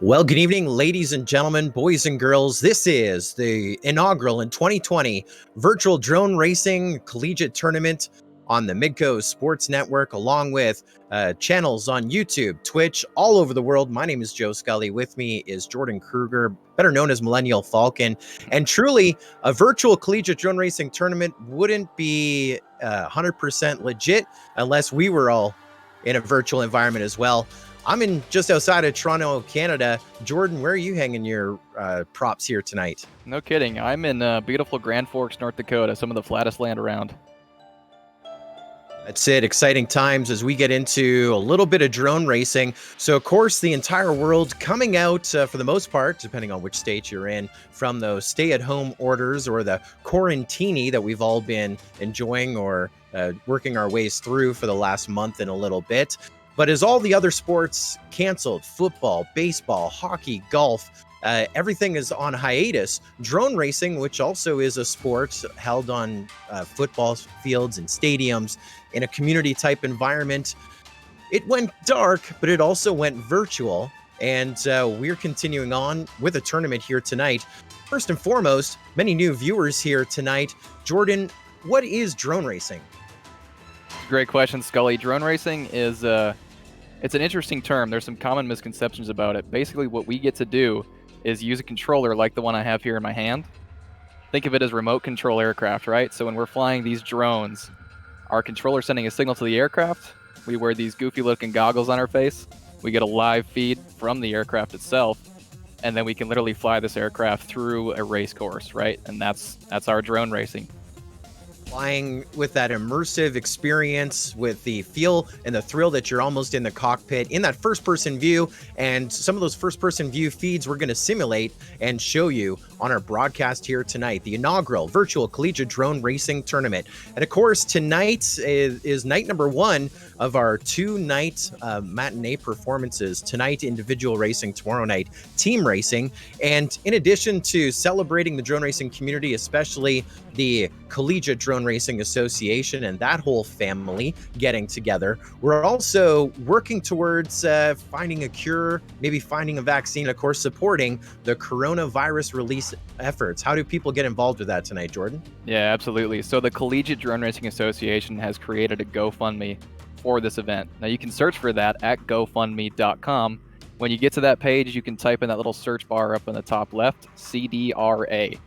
Well, good evening, ladies and gentlemen, boys and girls. This is the inaugural in 2020 virtual drone racing collegiate tournament on the Midco Sports Network, along with channels on YouTube, Twitch, all over the world. My name is Joe Scully. With me is Jordan Kruger, better known as Millennial Falcon. And truly, a virtual collegiate drone racing tournament wouldn't be 100% legit unless we were all in a virtual environment as well. I'm in just outside of Toronto, Canada. Jordan, where are you hanging your props here tonight? No kidding. I'm in beautiful Grand Forks, North Dakota, some of the flattest land around. That's it. Exciting times as we get into a little bit of drone racing. So, of course, the entire world coming out, for the most part, depending on which state you're in, from those stay-at-home orders or the quarantini that we've all been enjoying or working our ways through for the last month and a little bit. But as all the other sports canceled, football, baseball, hockey, golf, everything is on hiatus. Drone racing, which also is a sport held on football fields and stadiums in a community type environment, it went dark, but it also went virtual. And we're continuing on with a tournament here tonight. First and foremost, many new viewers here tonight. Jordan, what is drone racing? Great question, Scully. Drone racing is it's an interesting term. There's some common misconceptions about it. Basically, what we get to do is use a controller like the one I have here in my hand. Think of it as remote control aircraft, right? So when we're flying these drones, our controller sending a signal to the aircraft. We wear these goofy looking goggles on our face. We get a live feed from the aircraft itself, and then we can literally fly this aircraft through a race course, right? And that's our drone racing. Flying with that immersive experience, with the feel and the thrill that you're almost in the cockpit in that first-person view. And some of those first-person view feeds we're going to simulate and show you on our broadcast here tonight, the inaugural virtual collegiate drone racing tournament. And of course, tonight is night number one of our two-night matinee performances. Tonight, individual racing, tomorrow night, team racing. And in addition to celebrating the drone racing community, especially the Collegiate Drone Racing Association and that whole family getting together, we're also working towards finding a cure, maybe finding a vaccine, of course, supporting the coronavirus release efforts. How do people get involved with that tonight, Jordan? Yeah, absolutely. So the Collegiate Drone Racing Association has created a GoFundMe for this event. Now you can search for that at gofundme.com. When you get to that page, you can type in that little search bar up in the top left, CDRA.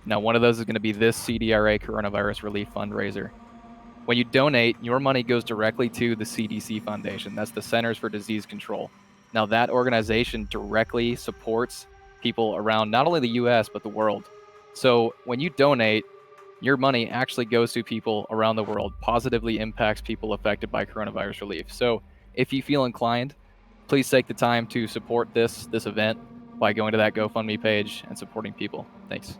Now, one of those is going to be this CDRA Coronavirus Relief Fundraiser. When you donate, your money goes directly to the CDC Foundation. That's the Centers for Disease Control. Now, that organization directly supports people around not only the U.S., but the world. So when you donate, your money actually goes to people around the world, positively impacts people affected by coronavirus relief. So if you feel inclined, please take the time to support this event by going to that GoFundMe page and supporting people. Thanks.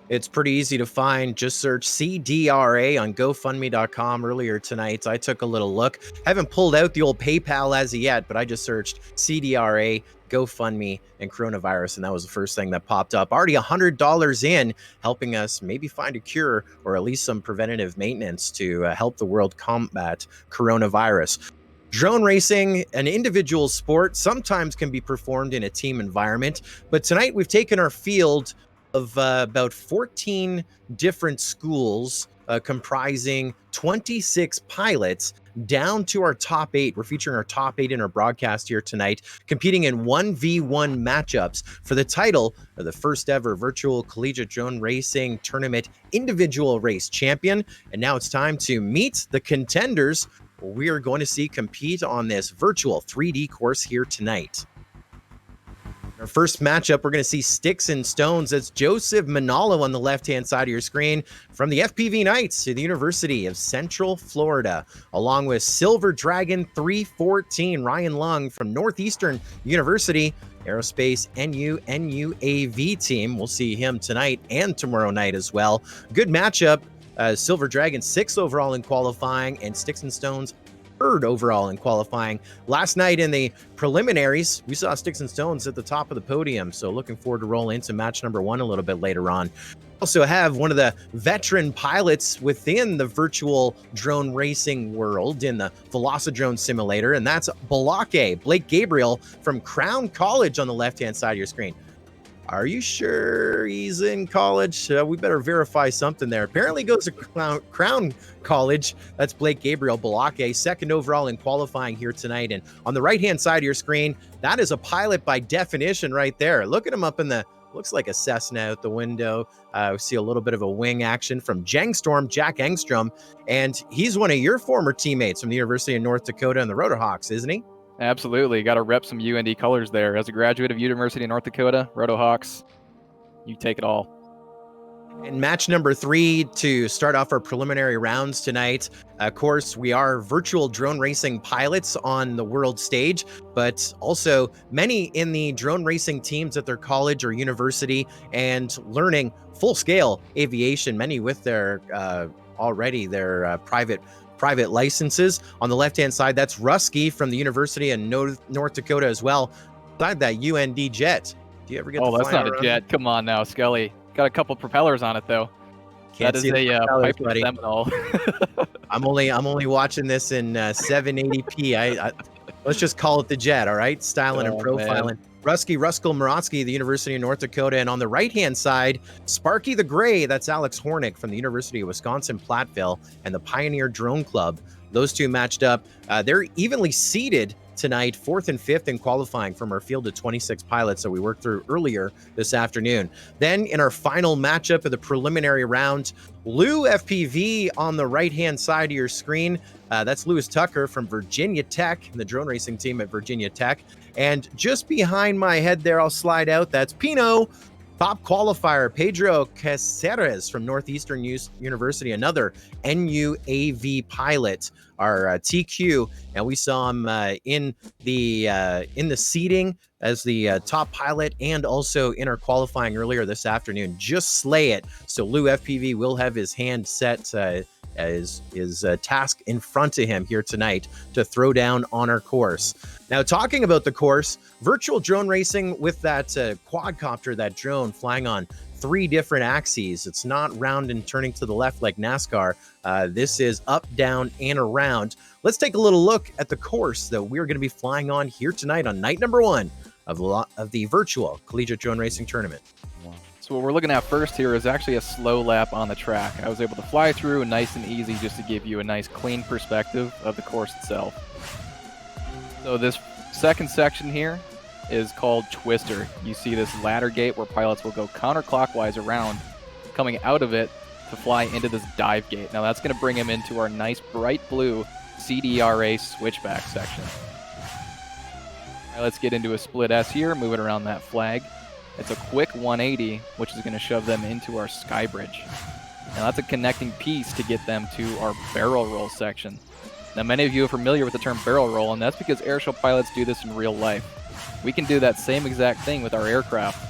It's pretty easy to find. Just search CDRA on GoFundMe.com. Earlier tonight, I took a little look. Haven't pulled out the old PayPal as of yet, but I just searched CDRA, GoFundMe, and coronavirus, and that was the first thing that popped up. Already $100 in, helping us maybe find a cure or at least some preventative maintenance to help the world combat coronavirus. Drone racing, an individual sport, sometimes can be performed in a team environment, but tonight we've taken our field of about 14 different schools comprising 26 pilots down to our top 8. We're featuring our top 8 in our broadcast here tonight, competing in 1v1 matchups for the title of the first ever virtual collegiate drone racing tournament individual race champion. And now it's time to meet the contenders we are going to see compete on this virtual 3D course here tonight. Our first matchup, we're going to see Sticks and Stones. That's Joseph Manalo on the left-hand side of your screen from the FPV Knights to the University of Central Florida, along with Silver Dragon 314, Ryan Lung from Northeastern University, Aerospace NUAV team. We'll see him tonight and tomorrow night as well. Good matchup. Silver Dragon 6th overall in qualifying, and Sticks and Stones 3rd overall in qualifying. Last night in the preliminaries, we saw Sticks and Stones at the top of the podium, so looking forward to roll into match number 1 a little bit later on. Also have one of the veteran pilots within the virtual drone racing world in the Velocidrone simulator, and that's Blake Gabriel from Crown College on the left-hand side of your screen. Are you sure he's in college? We better verify something there. Apparently goes to Crown College. That's Blake Gabriel Balake, second overall in qualifying here tonight. And on the right-hand side of your screen, that is a pilot by definition right there. Look at him up in the, looks like a Cessna out the window. We see a little bit of a wing action from Jack Engstrom. And he's one of your former teammates from the University of North Dakota and the Rotohawks, isn't he? Absolutely. Got to rep some UND colors there. As a graduate of University of North Dakota, Rotohawks, you take it all. And match number 3 to start off our preliminary rounds tonight. Of course, we are virtual drone racing pilots on the world stage, but also many in the drone racing teams at their college or university and learning full-scale aviation, many with their already their private licenses. On the left-hand side, that's Rusky from the University of North Dakota as well. Beside that UND jet. Do you ever get to fly that's not around? a jet. Come on now, Scully. Got a couple propellers on it though. Can't that see is the a propellers, Piper buddy. Seminole. I'm only watching this in 780p. I let's just call it the jet, all right? Styling and profiling. Man. Ruskell Morotsky, the University of North Dakota, and on the right-hand side, Sparky the Gray, that's Alex Hornick from the University of Wisconsin-Platteville and the Pioneer Drone Club. Those two matched up. They're evenly seated tonight, 4th and 5th in qualifying from our field of 26 pilots that we worked through earlier this afternoon. Then in our final matchup of the preliminary round, Lou FPV on the right-hand side of your screen. That's Lewis Tucker from Virginia Tech, the drone racing team at Virginia Tech. And just behind my head there, I'll slide out, that's Pino, top qualifier, Pedro Caceres from Northeastern University, another NUAV pilot, our TQ, and we saw him in the seating as the top pilot and also in our qualifying earlier this afternoon. Just slay it. So Lou FPV will have his hand set as his task in front of him here tonight to throw down on our course. Now, talking about the course, virtual drone racing with that quadcopter, that drone flying on 3 different axes. It's not round and turning to the left like NASCAR. This is up, down, and around. Let's take a little look at the course that we're going to be flying on here tonight on night number 1 of the virtual Collegiate Drone Racing Tournament. So what we're looking at first here is actually a slow lap on the track. I was able to fly through nice and easy just to give you a nice clean perspective of the course itself. So this second section here is called Twister. You see this ladder gate where pilots will go counterclockwise around, coming out of it to fly into this dive gate. Now that's going to bring him into our nice bright blue CDRA switchback section. All right, let's get into a split S here, moving around that flag. It's a quick 180, which is going to shove them into our sky bridge. Now that's a connecting piece to get them to our barrel roll section. Now many of you are familiar with the term barrel roll, and that's because airshow pilots do this in real life. We can do that same exact thing with our aircraft,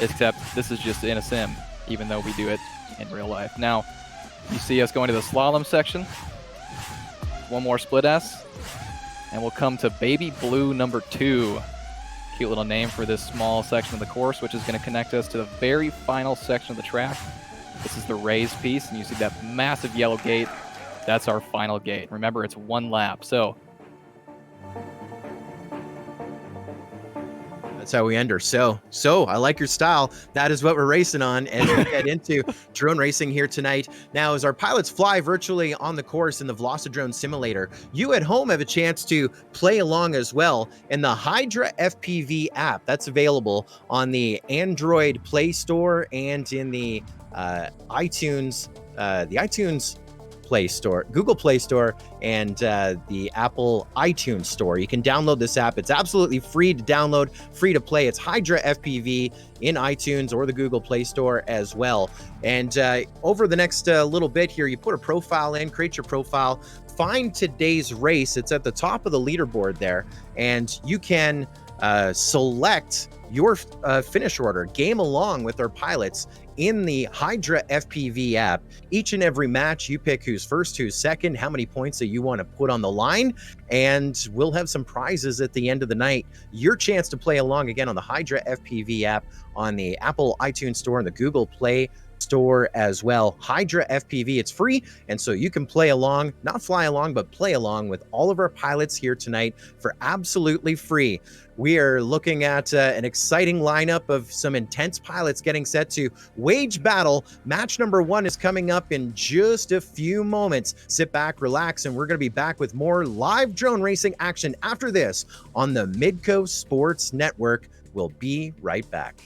except this is just in a sim, even though we do it in real life. Now, you see us going to the slalom section. One more split S, and we'll come to Baby Blue number 2. Cute little name for this small section of the course, which is going to connect us to the very final section of the track. This is the raised piece, and you see that massive yellow gate. That's our final gate. Remember, it's 1 lap. So that's how we enter. So I like your style. That is what we're racing on as we get into drone racing here tonight. Now, as our pilots fly virtually on the course in the Velocidrone simulator, you at home have a chance to play along as well in the HydraFPV app. That's available on the Android Play Store and in the iTunes Play Store, Google Play Store, and the Apple iTunes Store. You can download this app. It's absolutely free to download, free to play. It's HydraFPV in iTunes or the Google Play Store as well. And over the next little bit here, you put a profile in, create your profile, find today's race. It's at the top of the leaderboard there, and you can select your finish order, game along with our pilots in the HydraFPV app. Each and every match, you pick who's first, who's second, how many points that you want to put on the line, and we'll have some prizes at the end of the night. Your chance to play along again on the HydraFPV app on the Apple iTunes Store and the Google Play store as well. HydraFPV, it's free, and so you can play along, not fly along, but play along with all of our pilots here tonight for absolutely free. We are looking at an exciting lineup of some intense pilots getting set to wage battle. Match number 1 is coming up in just a few moments. Sit back, relax, and we're going to be back with more live drone racing action after this on the Midco Sports Network. We'll be right back.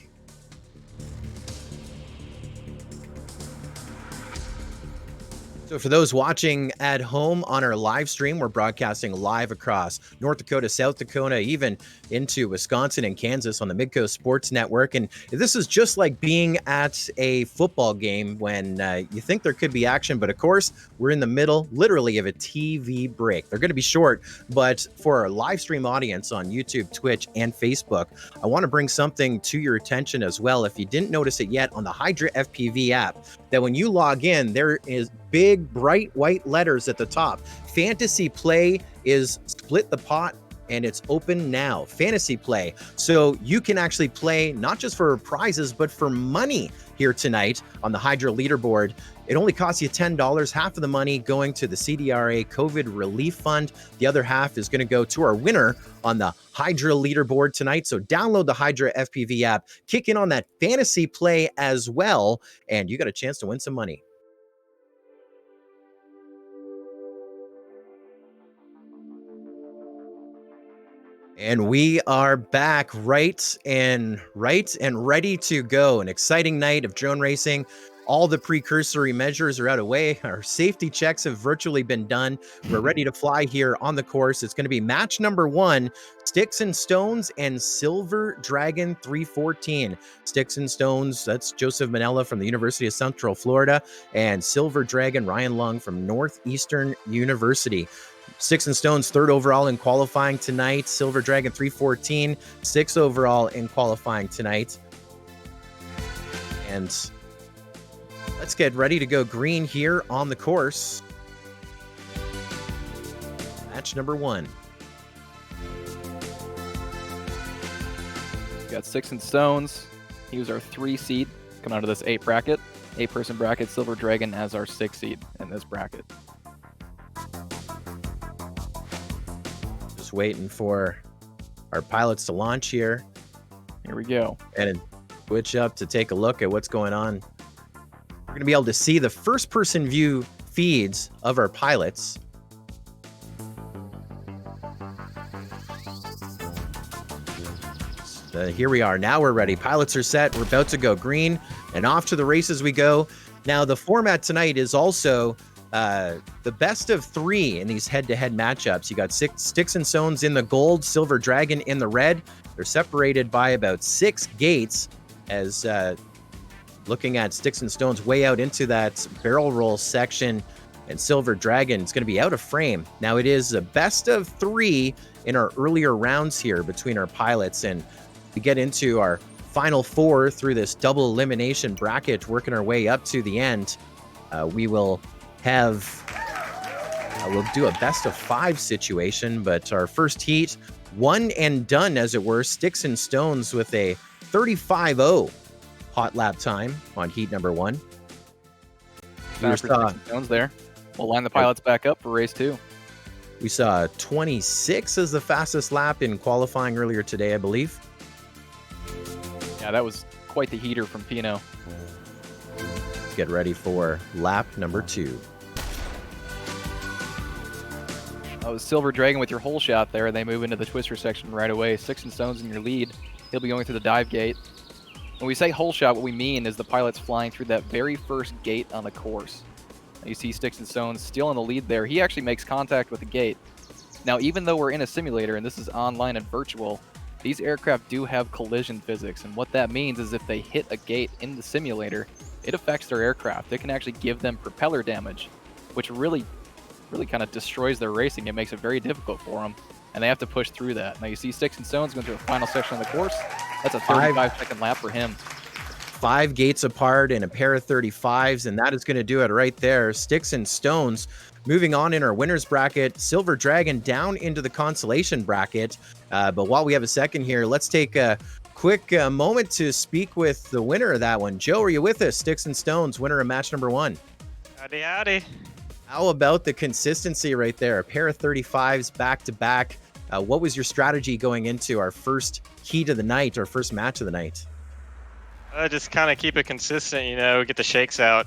So for those watching at home on our live stream, we're broadcasting live across North Dakota, South Dakota, even into Wisconsin and Kansas on the Midco Sports Network. And this is just like being at a football game when you think there could be action. But of course, we're in the middle, literally, of a TV break. They're going to be short, but for our live stream audience on YouTube, Twitch, and Facebook, I want to bring something to your attention as well. If you didn't notice it yet, on the HydraFPV app, that when you log in, there is big bright white letters at the top. Fantasy Play is split the pot and it's open now. Fantasy Play. So you can actually play not just for prizes, but for money here tonight on the Hydra leaderboard. It only costs you $10, half of the money going to the CDRA COVID Relief Fund. The other half is going to go to our winner on the Hydra leaderboard tonight. So download the HydraFPV app, kick in on that Fantasy Play as well, and you got a chance to win some money. And we are back right and ready to go. An exciting night of drone racing. All the precursory measures are out of the way. Our safety checks have virtually been done. We're ready to fly here on the course. It's going to be match number 1, Sticks and Stones and Silver Dragon 314. Sticks and Stones, that's Joseph Manella from the University of Central Florida, and Silver Dragon, Ryan Lung from Northeastern University. Sticks and Stones, 3rd overall in qualifying tonight. Silver Dragon 314, 6th overall in qualifying tonight. And let's get ready to go green here on the course. Match number 1. We got Sticks and Stones. He was our 3 seed coming out of this 8-person bracket. Silver Dragon as our 6 seed in this bracket. Just waiting for our pilots to launch here. Here we go. And switch up to take a look at what's going on. We're going to be able to see the first-person view feeds of our pilots. Here we are. Now we're ready. Pilots are set. We're about to go green, and off to the races we go. Now, the format tonight is also the best of 3 in these head-to-head matchups. You got Sticks and Stones in the gold, Silver Dragon in the red. They're separated by about 6 gates as looking at Sticks and Stones way out into that barrel roll section, and Silver Dragon is going to be out of frame. Now, it is a best of 3 in our earlier rounds here between our pilots, and we get into our final 4 through this double elimination bracket, working our way up to the end. We will have, we'll do a best of 5 situation, but our first heat, one and done, as it were. Sticks and Stones with a 35.0 hot lap time on heat number 1. Sticks and Stones there. We'll line the pilots back up for race 2. We saw 26 as the fastest lap in qualifying earlier today, I believe. Yeah, that was quite the heater from Pino. Let's get ready for lap number 2. That was Silver Dragon with your hole shot there. They move into the twister section right away. Sticks and Stones in your lead. He'll be going through the dive gate. When we say hole shot, what we mean is the pilot's flying through that very first gate on the course. Now you see Sticks and Stones still in the lead there. He actually makes contact with the gate. Now, even though we're in a simulator and this is online and virtual, these aircraft do have collision physics, and what that means is if they hit a gate in the simulator, it affects their aircraft. It can actually give them propeller damage, which really kind of destroys their racing. It makes it very difficult for them, and they have to push through that. Now you see Sticks and Stones going through the final section of the course. That's a 35-second lap for him. 5 gates apart and a pair of 35s, and that is going to do it right there. Sticks and Stones moving on in our winners bracket. Silver Dragon down into the consolation bracket. But while we have a second here, let's take a quick moment to speak with the winner of that one. Joe, are you with us? Sticks and Stones, winner of match number 1. Howdy, howdy. How about the consistency right there? A pair of 35s back to back. What was your strategy going into our first heat of the night, our first match of the night? Just kind of keep it consistent, you know, get the shakes out.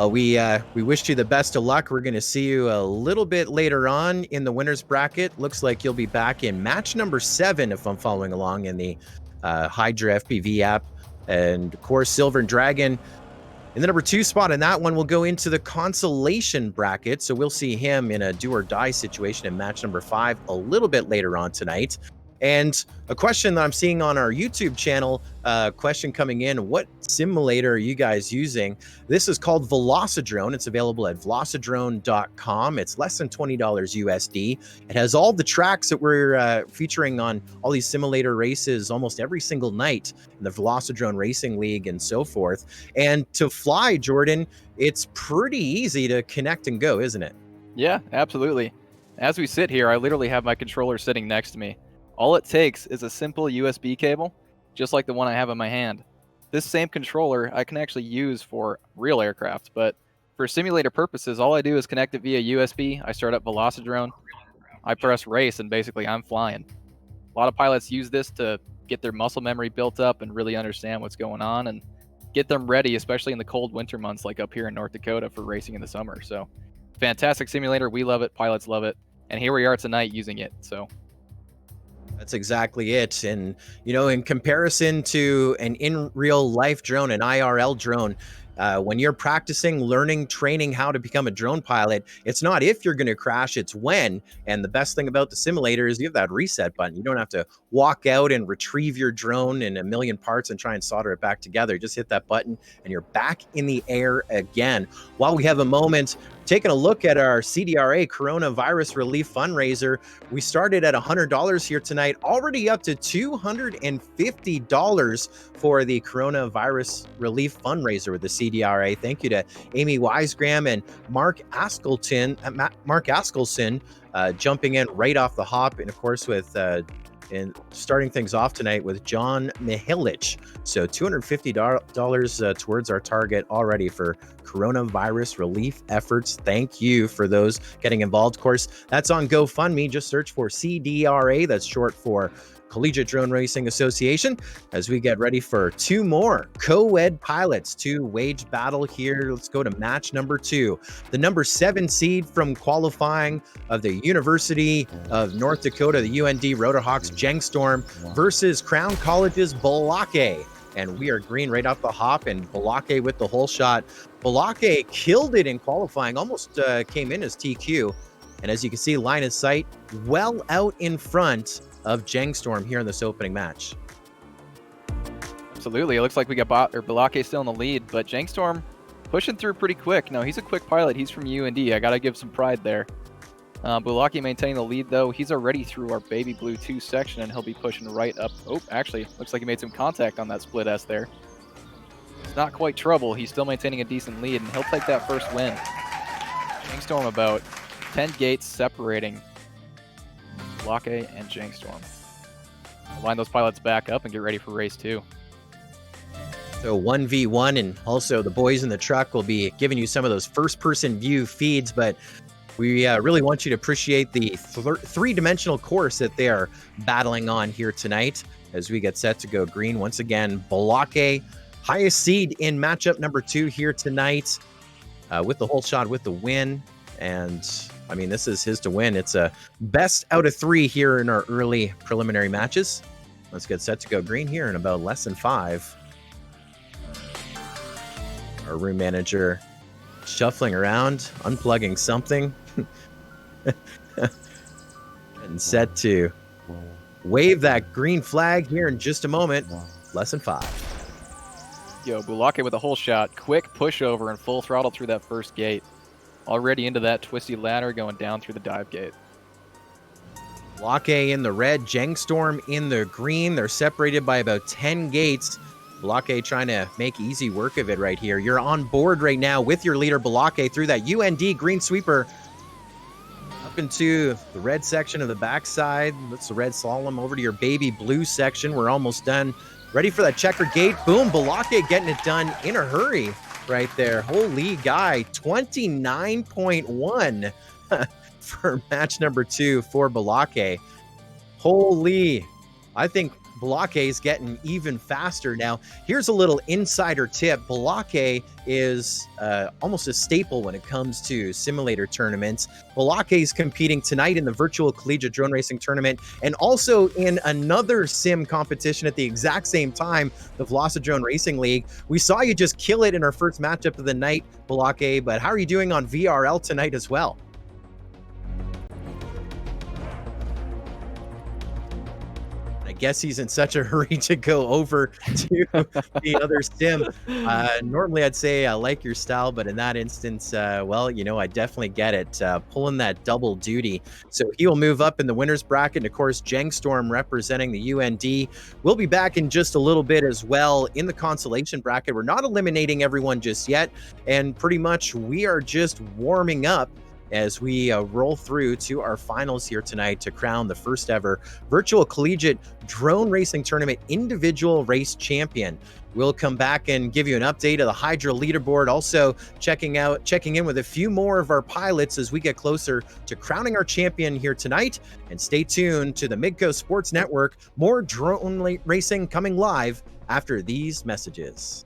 We wished you the best of luck. We're going to see you a little bit later on in the winner's bracket. Looks like you'll be back in match number 7 if I'm following along in the HydraFPV app. And of course, Silver and Dragon in the number 2 spot. And that one will go into the Consolation bracket. So we'll see him in a do or die situation in match number 5 a little bit later on tonight. And a question that I'm seeing on our YouTube channel, question coming in, what simulator are you guys using? This is called Velocidrone. It's available at velocidrone.com. It's less than $20 USD. It has all the tracks that we're featuring on all these simulator races almost every single night in the Velocidrone Racing League and so forth. And to fly, Jordan, it's pretty easy to connect and go, isn't it? Yeah, absolutely. As we sit here, I literally have my controller sitting next to me. All it takes is a simple USB cable, just like the one I have in my hand. This same controller I can actually use for real aircraft, but for simulator purposes, all I do is connect it via USB. I start up Velocidrone, I press race, and basically I'm flying. A lot of pilots use this to get their muscle memory built up and really understand what's going on and get them ready, especially in the cold winter months like up here in North Dakota for racing in the summer. So fantastic simulator. We love it. Pilots love it. And here we are tonight using it. So that's exactly it. And, you know, in comparison to an in real life drone, an IRL drone, when you're practicing, learning, training how to become a drone pilot, it's not if you're going to crash, it's when. And the best thing about the simulator is you have that reset button. You don't have to walk out and retrieve your drone in a million parts and try and solder it back together. Just hit that button and you're back in the air again. While we have a moment, taking a look at our CDRA coronavirus relief fundraiser, we started at $100 here tonight, already up to $250 for the coronavirus relief fundraiser with the CDRA. Thank you to Amy Wisegram and Mark Askelson, jumping in right off the hop, and of course with and starting things off tonight with John Mihilic. So $250 towards our target already for coronavirus relief efforts. Thank you for those getting involved. Of course, that's on GoFundMe. Just search for CDRA. That's short for Collegiate Drone Racing Association, as we get ready for 2 more co-ed pilots to wage battle here. Let's go to match number 2. The number 7 seed from qualifying of the University of North Dakota, the UND Rotorhawks Jengstorm versus Crown College's Balake. And we are green right off the hop, and Balake with the whole shot. Balake killed it in qualifying, almost came in as TQ. And as you can see, line of sight well out in front of Jengstorm here in this opening match. absolutely. It looks like we got Balake still in the lead, but Jengstorm pushing through pretty quick. No, he's a quick pilot. He's from UND. I got to give some pride there. Balake maintaining the lead, though. He's already through our Baby Blue 2 section, and he'll be pushing right up. Oh, actually, looks like he made some contact on that split S there. It's not quite trouble. He's still maintaining a decent lead, and he'll take that first win. Jengstorm about 10 gates separating Balake and Jengstorm. Line those pilots back up and get ready for race 2. So 1v1, and also the boys in the truck will be giving you some of those first-person view feeds, but we really want you to appreciate the three-dimensional course that they are battling on here tonight as we get set to go green. Once again, Balake, highest seed in matchup number 2 here tonight, with the whole shot with the win. And I mean, this is his to win. It's a best out of 3 here in our early preliminary matches. Let's get set to go green here in about less than 5. Our room manager shuffling around, unplugging something, and set to wave that green flag here in just a moment. Less than 5. Yo, Balake with a whole shot. Quick pushover and full throttle through that first gate. Already into that twisty ladder, going down through the dive gate. Balake in the red, Jengstorm in the green. They're separated by about 10 gates. Balake trying to make easy work of it right here. You're on board right now with your leader, Balake, through that UND green sweeper. Up into the red section of the backside. That's the red slalom. Over to your baby blue section. We're almost done. Ready for that checker gate. Boom, Balake getting it done in a hurry right there. Holy guy, 29.1 for match number 2 for Balake. Holy, I think Balake is getting even faster now. Here's a little insider tip. Balake is almost a staple when it comes to simulator tournaments. Balake is competing tonight in the virtual collegiate drone racing tournament and also in another sim competition at the exact same time, the Velocidrone Racing League. We saw you just kill it in our first matchup of the night, Balake, but how are you doing on VRL tonight as well? I guess he's in such a hurry to go over to the other sim. Normally I'd say I like your style, but in that instance, well, you know, I definitely get it. Pulling that double duty. So he will move up in the winner's bracket. And of course, Jangstorm representing the UND. We'll be back in just a little bit as well in the consolation bracket. We're not eliminating everyone just yet. And pretty much we are just warming up as we roll through to our finals here tonight to crown the first ever virtual collegiate drone racing tournament individual race champion. We'll come back and give you an update of the Hydra leaderboard, also checking in with a few more of our pilots as we get closer to crowning our champion here tonight. And stay tuned to the Midcoast Sports Network. More drone racing coming live after these messages.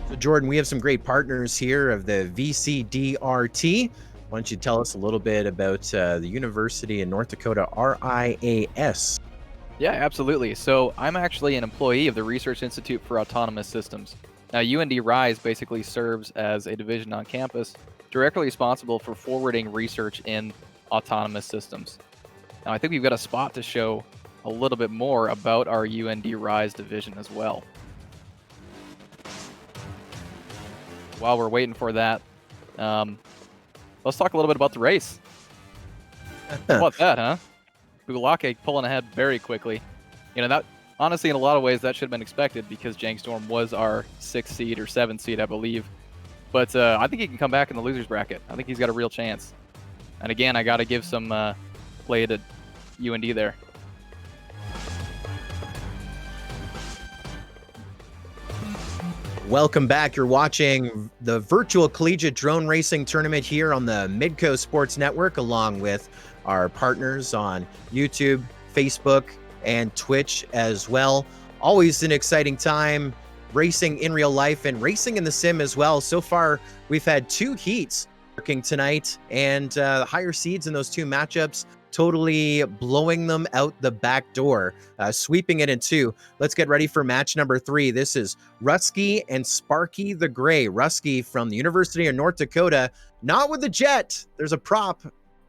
So Jordan, we have some great partners here of the VCDRT. Why don't you tell us a little bit about the University in North Dakota RIAS? Yeah, absolutely. So I'm actually an employee of the Research Institute for Autonomous Systems. Now, UND RISE basically serves as a division on campus directly responsible for forwarding research in autonomous systems. Now, I think we've got a spot to show a little bit more about our UND RISE division as well. While we're waiting for that, let's talk a little bit about the race. How about that, huh? Balake pulling ahead very quickly. You know, that honestly, in a lot of ways, that should have been expected because Jangstorm was our 6th seed or 7th seed, I believe. But I think he can come back in the loser's bracket. I think he's got a real chance. And again, I got to give some play to UND there. Welcome back. You're watching the virtual collegiate drone racing tournament here on the Midcoast Sports Network, along with our partners on YouTube, Facebook, and Twitch as well. Always an exciting time racing in real life and racing in the sim as well. So far, we've had 2 heats working tonight, and higher seeds in those 2 matchups totally blowing them out the back door, sweeping it in 2. Let's get ready for match number 3. This is Rusky and Sparky the Gray. Rusky from the University of North Dakota, not with the jet. There's a prop.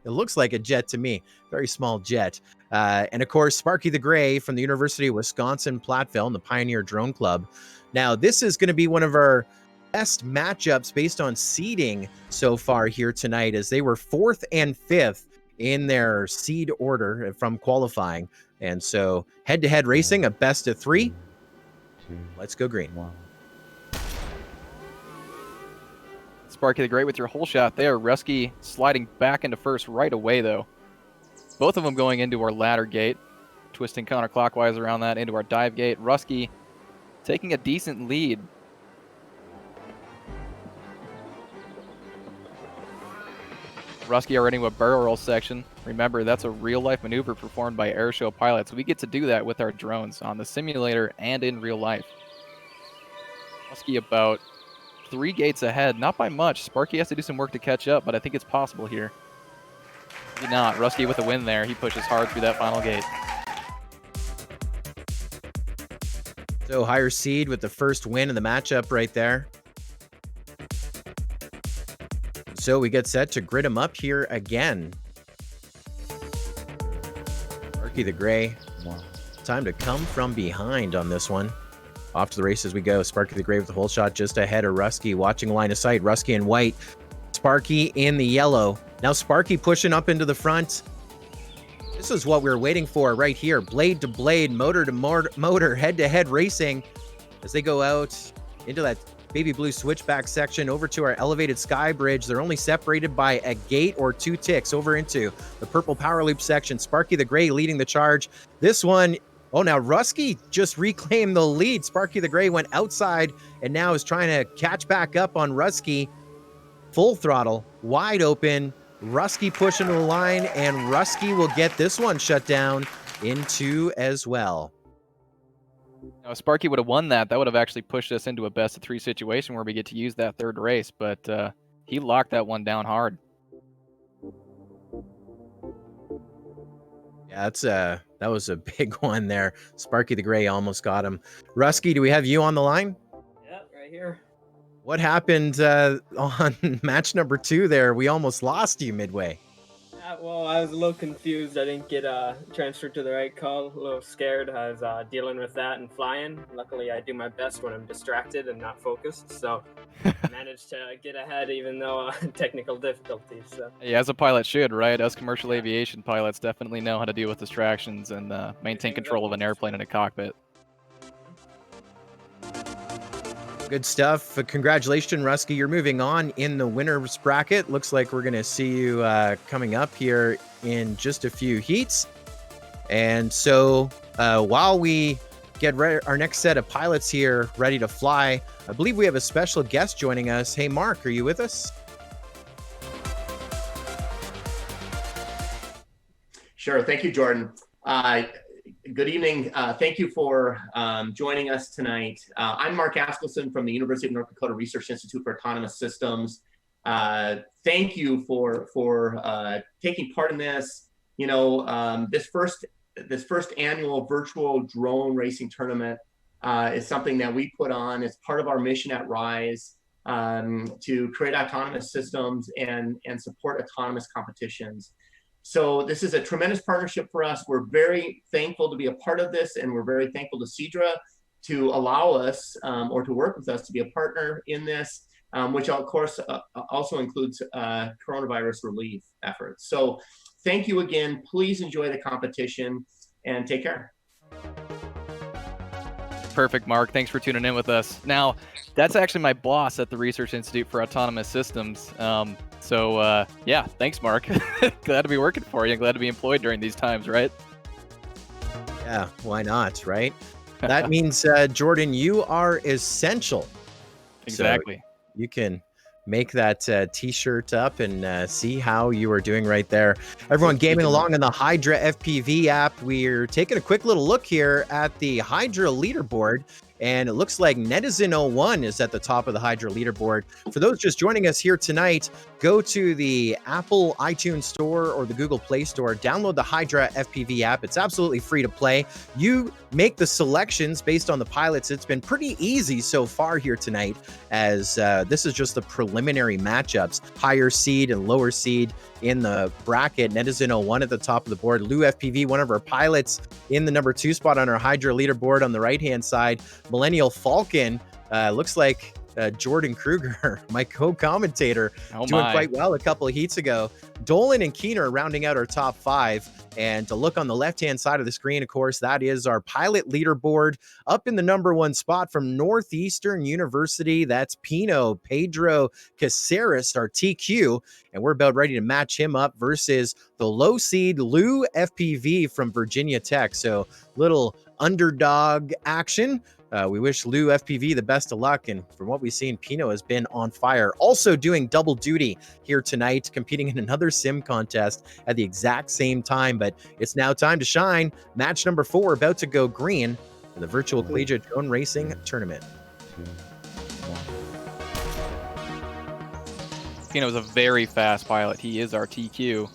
It looks like a jet to me. Very small jet. And of course, Sparky the Gray from the University of Wisconsin-Platteville and the Pioneer Drone Club. Now, this is going to be one of our best matchups based on seeding so far here tonight, as they were 4th and 5th in their seed order from qualifying. And so head-to-head racing, a best of 3. Let's go green. Sparky the Great with your whole shot there. Rusky sliding back into first right away, though. Both of them going into our ladder gate, twisting counterclockwise around that into our dive gate. Rusky taking a decent lead. Rusky already with barrel roll section. Remember, that's a real-life maneuver performed by airshow pilots. We get to do that with our drones on the simulator and in real life. Rusky about 3 gates ahead, not by much. Sparky has to do some work to catch up, but I think it's possible here. Maybe not. Rusky with a win there. He pushes hard through that final gate. So higher seed with the first win in the matchup right there. So we get set to grid him up here again. Sparky the Gray. Time to come from behind on this one. Off to the races we go. Sparky the Gray with the whole shot just ahead of Rusky, watching line of sight. Rusky in white, Sparky in the yellow. Now Sparky pushing up into the front. This is what we were waiting for right here. Blade to blade, motor to motor, head-to-head racing as they go out into that Baby Blue switchback section over to our elevated sky bridge. They're only separated by a gate or 2 ticks over into the purple power loop section. Sparky the Gray leading the charge. This one, oh, now Rusky just reclaimed the lead. Sparky the Gray went outside and now is trying to catch back up on Rusky. Full throttle, wide open. Rusky pushing to the line, and Rusky will get this one shut down in 2 as well. Now, if Sparky would have won that, that would have actually pushed us into a best of 3 situation where we get to use that third race, but he locked that one down hard. Yeah, that was a big one there. Sparky the Gray almost got him. Rusky, do we have you on the line? Yeah, right here. What happened on match number 2 there? We almost lost you midway. Well, I was a little confused. I didn't get transferred to the right call. A little scared. I was dealing with that and flying. Luckily, I do my best when I'm distracted and not focused. So I managed to get ahead even though technical difficulties. So. Yeah, as a pilot should, right? Us commercial aviation pilots definitely know how to deal with distractions and maintain control of an airplane in a cockpit. Good stuff. Congratulations, Rusky. You're moving on in the winner's bracket. Looks like we're going to see you coming up here in just a few heats. And so while we get our next set of pilots here ready to fly, I believe we have a special guest joining us. Hey, Mark, are you with us? Sure. Thank you, Jordan. Good evening. Thank you for joining us tonight. I'm Mark Askelson from the University of North Dakota Research Institute for Autonomous Systems. Thank you for taking part in this. You know, this first annual virtual drone racing tournament is something that we put on as part of our mission at RISE to create autonomous systems and support autonomous competitions. So this is a tremendous partnership for us. We're very thankful to be a part of this, and we're very thankful to Seadra to allow us or to work with us to be a partner in this, which of course also includes coronavirus relief efforts. So thank you again. Please enjoy the competition and take care. Perfect, Mark. Thanks for tuning in with us. Now, that's actually my boss at the Research Institute for Autonomous Systems. Yeah, thanks, Mark. Glad to be working for you. Glad to be employed during these times, right? Yeah, why not, right? That means, Jordan, you are essential. Exactly. So you can make that t-shirt up and see how you are doing right there. Everyone gaming along in the HydraFPV app, we're taking a quick little look here at the Hydra leaderboard. And it looks like Netizen01 is at the top of the Hydra leaderboard. For those just joining us here tonight, go to the Apple iTunes Store or the Google Play Store, download the HydraFPV app. It's absolutely free to play. You make the selections based on the pilots. It's been pretty easy so far here tonight, as this is just the preliminary matchups. Higher seed and lower seed in the bracket. Netizen01 at the top of the board. Lou FPV, one of our pilots, in the number 2 spot on our Hydra leaderboard on the right-hand side. Millennial Falcon, looks like Jordan Kruger, my co-commentator, doing quite well a couple of heats ago. Dolan and Keener rounding out our top 5. And to look on the left-hand side of the screen, of course, that is our pilot leaderboard. Up in the number 1 spot from Northeastern University, that's Pedro Caceres, our TQ. And we're about ready to match him up versus the low seed Lou FPV from Virginia Tech. So little underdog action. We wish Lou FPV the best of luck, and from what we've seen, Pino has been on fire. Also doing double duty here tonight, competing in another sim contest at the exact same time, but it's now time to shine. Match number 4 about to go green for the virtual collegiate drone racing tournament. Pino is a very fast pilot. He is our TQ,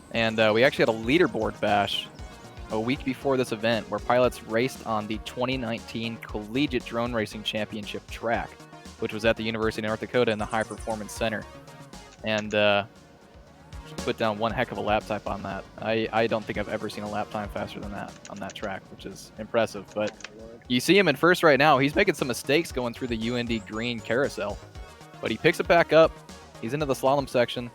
and we actually had a leaderboard bash a week before this event where pilots raced on the 2019 Collegiate Drone Racing Championship track, which was at the University of North Dakota in the High Performance Center. And put down one heck of a lap time on that. I don't think I've ever seen a lap time faster than that on that track, which is impressive. But you see him in first right now. He's making some mistakes going through the UND green carousel, but he picks it back up. He's into the slalom section,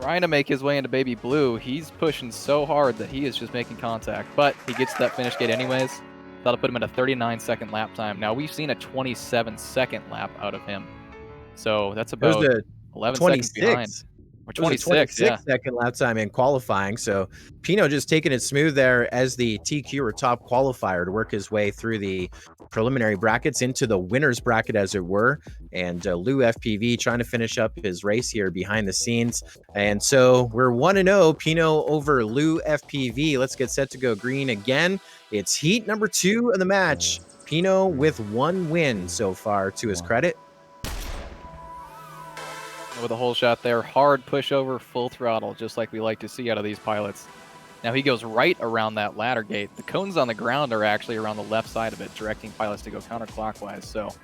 trying to make his way into Baby Blue. He's pushing so hard that he is just making contact, but he gets to that finish gate anyways. That'll put him at a 39-second lap time. Now, we've seen a 27-second lap out of him. So that's It was about a 11 seconds behind. 26. Or It was a 26, yeah. 26-second lap time in qualifying. So Pino just taking it smooth there as the TQ or top qualifier to work his way through the preliminary brackets into the winner's bracket, as it were. And Lou FPV trying to finish up his race here behind the scenes. And so we're 1-0, Pino over Lou FPV. Let's get set to go green again. It's heat number 2 of the match. Pino with 1 win so far to his credit. With a whole shot there, hard pushover, full throttle, just like we like to see out of these pilots. Now he goes right around that ladder gate. The cones on the ground are actually around the left side of it, directing pilots to go counterclockwise. So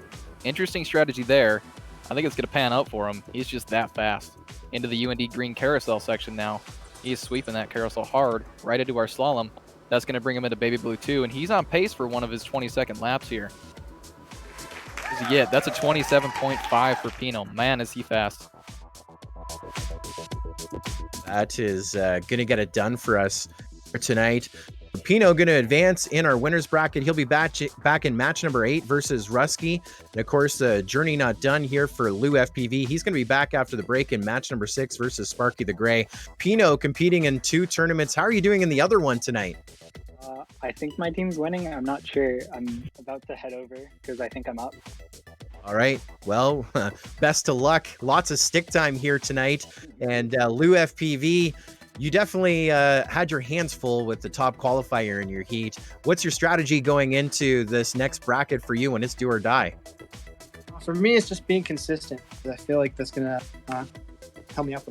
interesting strategy there. I think it's going to pan out for him. He's just that fast. Into the UND green carousel section now. He's sweeping that carousel hard right into our slalom. That's going to bring him into baby blue 2, and he's on pace for one of his 22nd laps here. What does he get? That's a 27.5 for Pino. Man, is he fast. That is going to get it done for us tonight. Pino going to advance in our winner's bracket. He'll be back in match number 8 versus Rusky. And of course, the journey not done here for Lou FPV. He's going to be back after the break in match number 6 versus Sparky the Gray. Pino competing in 2 tournaments. How are you doing in the other one tonight? I think my team's winning. I'm not sure. I'm about to head over because I think I'm up. All right. Well, best of luck. Lots of stick time here tonight. And Lou FPV, you definitely had your hands full with the top qualifier in your heat. What's your strategy going into this next bracket for you when it's do or die? For me, it's just being consistent. I feel like that's going to help me out.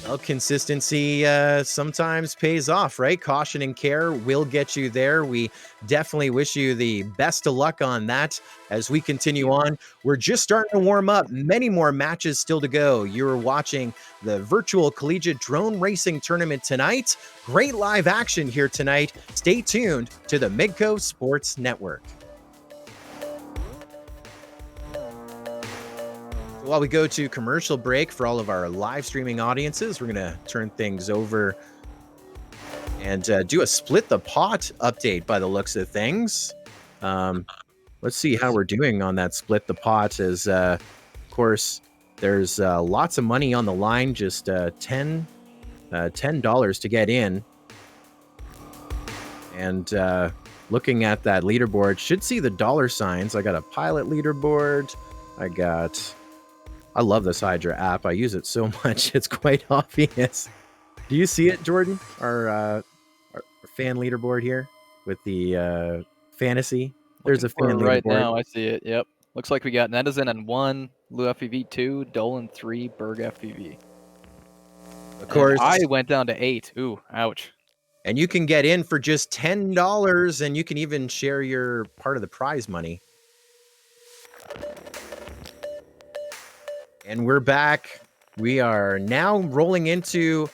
Well, consistency sometimes pays off, right? Caution and care will get you there. We definitely wish you the best of luck on that as we continue on. We're just starting to warm up. Many more matches still to go. You're watching the virtual collegiate drone racing tournament tonight. Great live action here tonight. Stay tuned to the Midco Sports Network. While we go to commercial break for all of our live streaming audiences, we're going to turn things over and do a split the pot update by the looks of things. Let's see how we're doing on that split the pot as, of course, there's lots of money on the line, just $10 to get in. And looking at that leaderboard, should see the dollar signs. I got a pilot leaderboard. I love this Hydra app. I use it so much. It's quite obvious. Do you see it, Jordan? Our fan leaderboard here with the fantasy. There's a fan leaderboard. Right now, I see it. Yep. Looks like we got Netizen in 1, Lou FPV 2, Dolan 3, Berg FPV. Of course. And I went down to 8. Ooh, ouch. And you can get in for just $10, and you can even share your part of the prize money. And we're back. We are now rolling into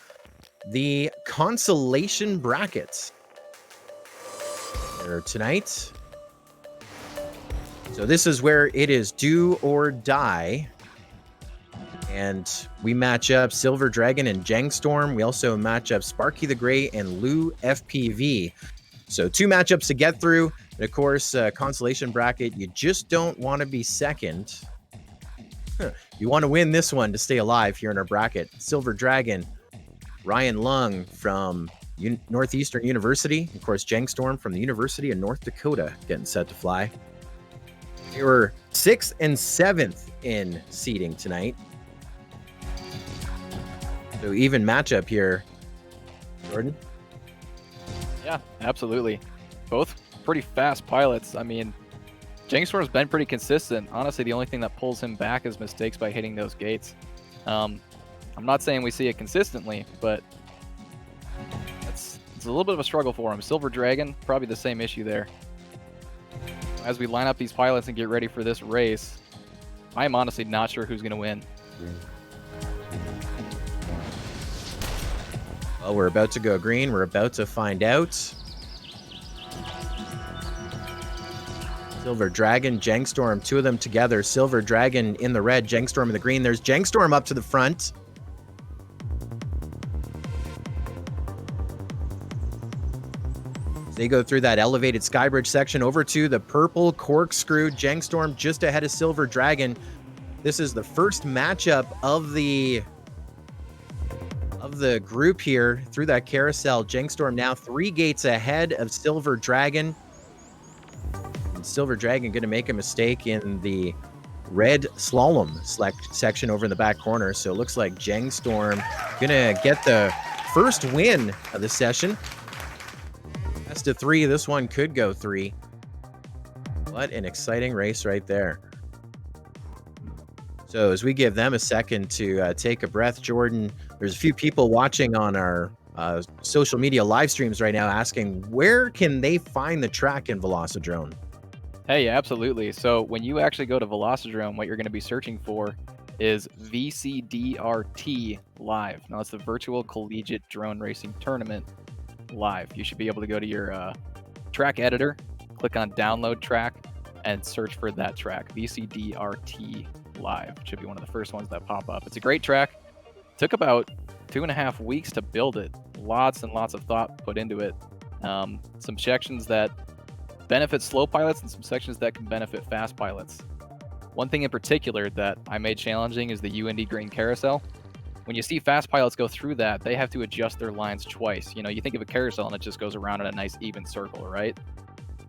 the Consolation brackets there tonight. So this is where it is do or die. And we match up Silver Dragon and Jangstorm. We also match up Sparky the Gray and Lou FPV. So 2 matchups to get through. And of course, Consolation bracket, you just don't want to be second. You want to win this one to stay alive here in our bracket. Silver Dragon, Ryan Lung from Northeastern University. Of course, Jangstorm from the University of North Dakota getting set to fly. They were 6th and 7th in seeding tonight. So even matchup here, Jordan. Yeah, absolutely. Both pretty fast pilots. I mean, Jangstorm's been pretty consistent. Honestly, the only thing that pulls him back is mistakes by hitting those gates. I'm not saying we see it consistently, but it's a little bit of a struggle for him. Silver Dragon, probably the same issue there. As we line up these pilots and get ready for this race, I'm honestly not sure who's going to win. Well, we're about to go green. We're about to find out. Silver Dragon, Jangstorm, 2 of them together. Silver Dragon in the red, Jangstorm in the green. There's Jangstorm up to the front. They go through that elevated skybridge section over to the purple corkscrew. Jangstorm just ahead of Silver Dragon. This is the first matchup of the group here through that carousel. Jangstorm now 3 gates ahead of Silver Dragon. And Silver Dragon going to make a mistake in the red slalom section over in the back corner. So it looks like Jangstorm going to get the first win of the session. Best of 3. This one could go 3. What an exciting race right there. So as we give them a second to take a breath, Jordan, there's a few people watching on our social media live streams right now asking, where can they find the track in Velocidrone? Hey, absolutely. So when you actually go to Velocidrome, what you're going to be searching for is VCDRT Live. Now, it's the Virtual Collegiate Drone Racing Tournament Live. You should be able to go to your track editor, click on Download Track, and search for that track, VCDRT Live. It should be one of the first ones that pop up. It's a great track. Took about 2.5 weeks to build it. Lots and lots of thought put into it. Some sections that benefit slow pilots and some sections that can benefit fast pilots. One thing in particular that I made challenging is the UND green carousel. When you see fast pilots go through that, they have to adjust their lines twice. You know, you think of a carousel and it just goes around in a nice even circle, right?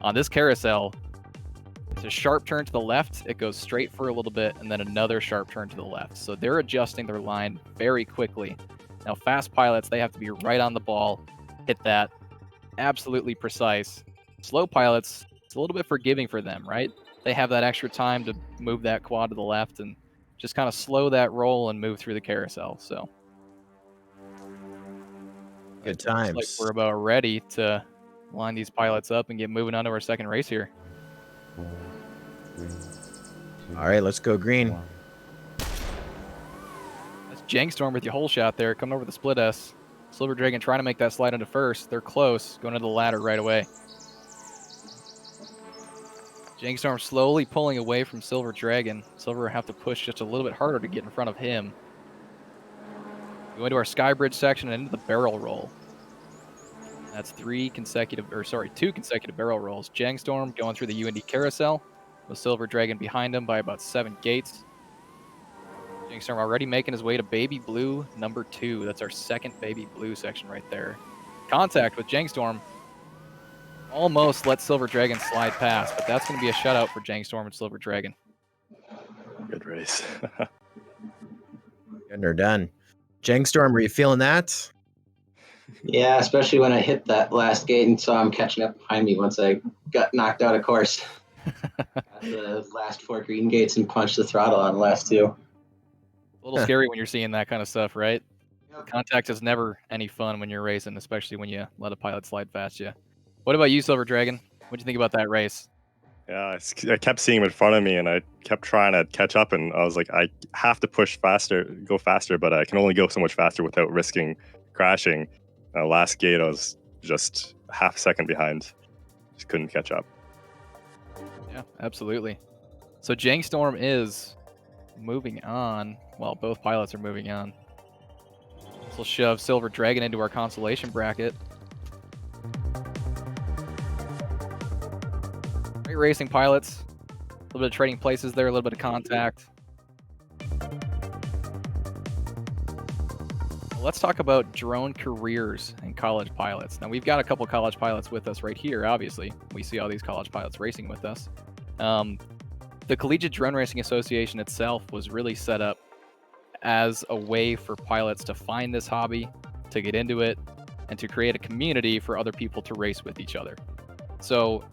On this carousel, it's a sharp turn to the left, it goes straight for a little bit, and then another sharp turn to the left. So they're adjusting their line very quickly. Now, fast pilots, they have to be right on the ball, hit that, absolutely precise. Slow pilots, it's a little bit forgiving for them, right? They have that extra time to move that quad to the left and just kind of slow that roll and move through the carousel. So Good times. looks like we're about ready to line these pilots up and get moving on to our second race here. All right, let's go green. That's Jangstorm with your hole shot there, coming over the split S. Silver Dragon trying to make that slide into first. They're close, going into the ladder right away. Jangstorm slowly pulling away from Silver Dragon. Silver will have to push just a little bit harder to get in front of him. We go into our skybridge section and into the barrel roll. That's 2 consecutive barrel rolls. Jangstorm going through the UND carousel with Silver Dragon behind him by about 7 gates. Jangstorm already making his way to Baby Blue number 2. That's our second Baby Blue section right there. Contact with Jangstorm. Almost let Silver Dragon slide past, but that's going to be a shutout for Jangstorm and Silver Dragon. Good race. Good or done. Jangstorm, were you feeling that? Yeah, especially when I hit that last gate and saw him catching up behind me once I got knocked out of course. Got the last 4 green gates and punched the throttle on the last 2. A little scary when you're seeing that kind of stuff, right? Yep. Contact is never any fun when you're racing, especially when you let a pilot slide past you. What about you, Silver Dragon? What do you think about that race? Yeah, I kept seeing him in front of me, and I kept trying to catch up, and I was like, I have to push faster, go faster, but I can only go so much faster without risking crashing. Last gate, I was just half a second behind. Just couldn't catch up. Yeah, absolutely. So Jangstorm is moving on. Well, both pilots are moving on. This will shove Silver Dragon into our consolation bracket. Great racing pilots. A little bit of trading places there, a little bit of contact. Let's talk about drone careers and college pilots. Now, we've got a couple college pilots with us right here, obviously. We see all these college pilots racing with us. The Collegiate Drone Racing Association itself was really set up as a way for pilots to find this hobby, to get into it, and to create a community for other people to race with each other. So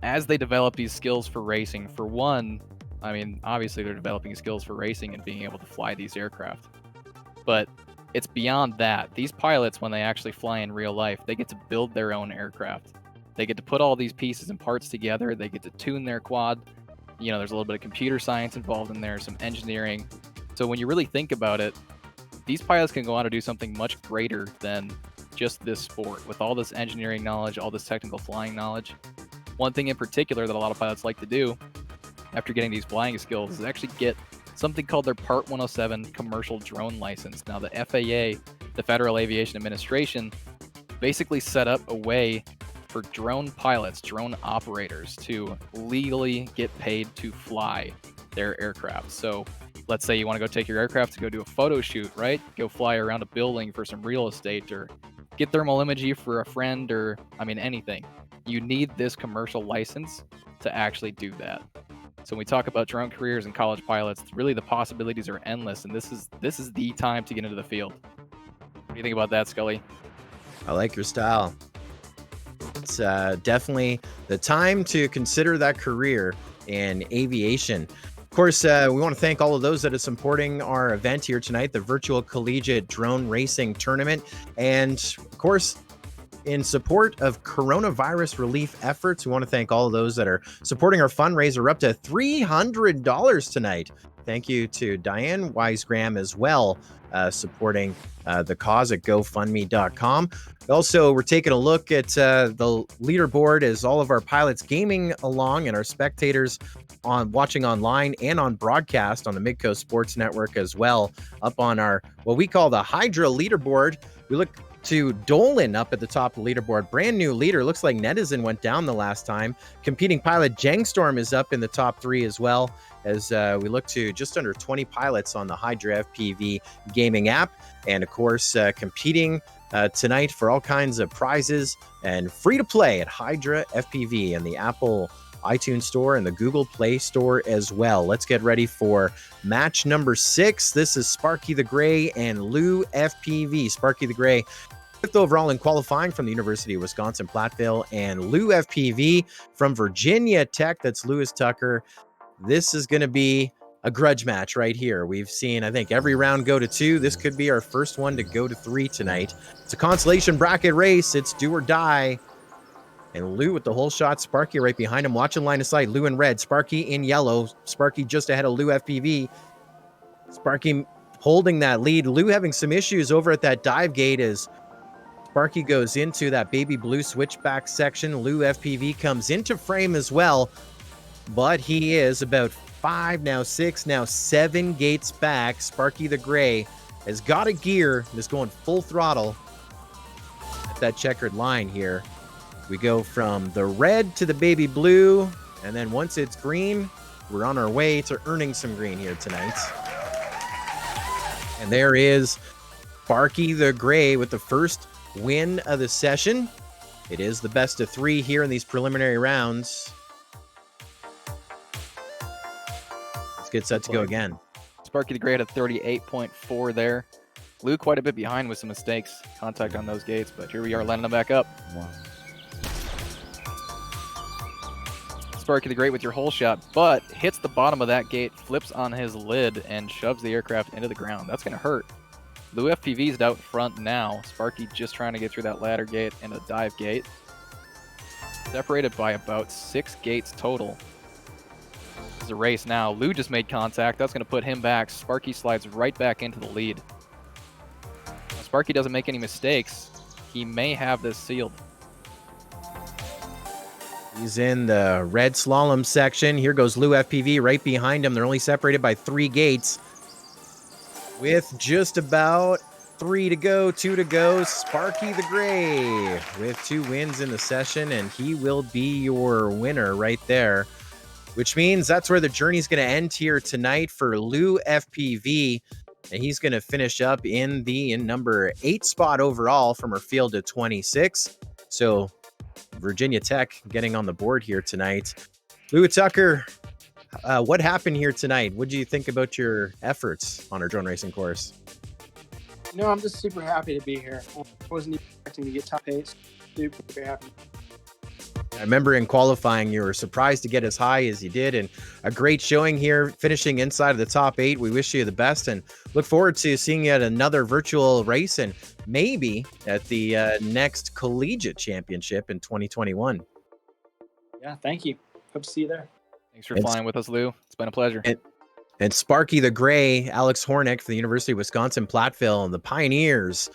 as they develop these skills for racing, for one, I mean, obviously they're developing skills for racing and being able to fly these aircraft. But it's beyond that. These pilots, when they actually fly in real life, they get to build their own aircraft. They get to put all these pieces and parts together. They get to tune their quad. You know, there's a little bit of computer science involved in there, some engineering. So when you really think about it, these pilots can go on to do something much greater than just this sport. With all this engineering knowledge, all this technical flying knowledge, one thing in particular that a lot of pilots like to do after getting these flying skills is actually get something called their Part 107 commercial drone license. Now, the FAA, the Federal Aviation Administration, basically set up a way for drone pilots, drone operators to legally get paid to fly their aircraft. So let's say you want to go take your aircraft to go do a photo shoot, right? Go fly around a building for some real estate or get thermal imagery for a friend or, I mean, anything. You need this commercial license to actually do that. So when we talk about drone careers and college pilots, really the possibilities are endless, and this is the time to get into the field. What do you think about that, Scully? I like your style. It's definitely the time to consider that career in aviation. Of course, we want to thank all of those that are supporting our event here tonight, the Virtual Collegiate Drone Racing Tournament. And of course, in support of coronavirus relief efforts, we want to thank all of those that are supporting our fundraiser. We're up to $300 tonight. Thank you to Diane Wisegram as well, supporting the cause at GoFundMe.com. Also, we're taking a look at the leaderboard as all of our pilots gaming along and our spectators on watching online and on broadcast on the Midcoast Sports Network as well, up on our what we call the Hydra leaderboard. We look to Dolan up at the top of the leaderboard. Brand new leader. Looks like Netizen went down the last time. Competing pilot Jangstorm is up in the top 3 as well, as we look to just under 20 pilots on the HydraFPV gaming app. And of course, competing tonight for all kinds of prizes and free to play at HydraFPV and the Apple iTunes Store and the Google Play Store as well. Let's get ready for match number 6. This is Sparky the Gray and Lou FPV. Sparky the Gray, 5th overall in qualifying from the University of Wisconsin-Platteville, and Lou FPV from Virginia Tech. That's Lewis Tucker. This is going to be a grudge match right here. We've seen, I think, every round go to 2. This could be our first one to go to 3 tonight. It's a consolation bracket race. It's do or die. And Lou with the whole shot. Sparky right behind him, watching line of sight. Lou in red, Sparky in yellow. Sparky just ahead of Lou FPV. Sparky holding that lead. Lou having some issues over at that dive gate as Sparky goes into that baby blue switchback section. Lou FPV comes into frame as well, but he is about 5, now 6, now 7 gates back. Sparky the Gray has got a gear and is going full throttle at that checkered line here. We go from the red to the baby blue, and then once it's green, we're on our way to earning some green here tonight. And there is Sparky the Gray with the first win of the session. It is the best of 3 here in these preliminary rounds. Let's get set to go again. Sparky the Gray at a 38.4 there. Lou quite a bit behind with some mistakes. Contact on those gates, but here we are lining them back up. Wow. Sparky the Great with your hole shot, but hits the bottom of that gate, flips on his lid, and shoves the aircraft into the ground. That's going to hurt. Lou FPV's out front now. Sparky just trying to get through that ladder gate and a dive gate. Separated by about 6 gates total. This is a race now. Lou just made contact. That's going to put him back. Sparky slides right back into the lead. Now, Sparky doesn't make any mistakes. He may have this sealed. He's in the red slalom section. Here goes Lou FPV right behind him. They're only separated by 3 gates. With just about 3 to go, 2 to go, Sparky the Gray with 2 wins in the session, and he will be your winner right there, which means that's where the journey's going to end here tonight for Lou FPV, and he's going to finish up in the number 8 spot overall from our field of 26. So Virginia Tech getting on the board here tonight. Lou Tucker, what happened here tonight? What do you think about your efforts on our drone racing course? You know, I'm just super happy to be here. I wasn't expecting to get top 8. Super happy. I remember in qualifying, you were surprised to get as high as you did, and a great showing here, finishing inside of the top 8. We wish you the best and look forward to seeing you at another virtual race and maybe at the next Collegiate Championship in 2021. Yeah, thank you. Hope to see you there. Thanks for flying with us, Lou. It's been a pleasure. And Sparky the Gray, Alex Hornick for the University of Wisconsin-Platteville, and the Pioneers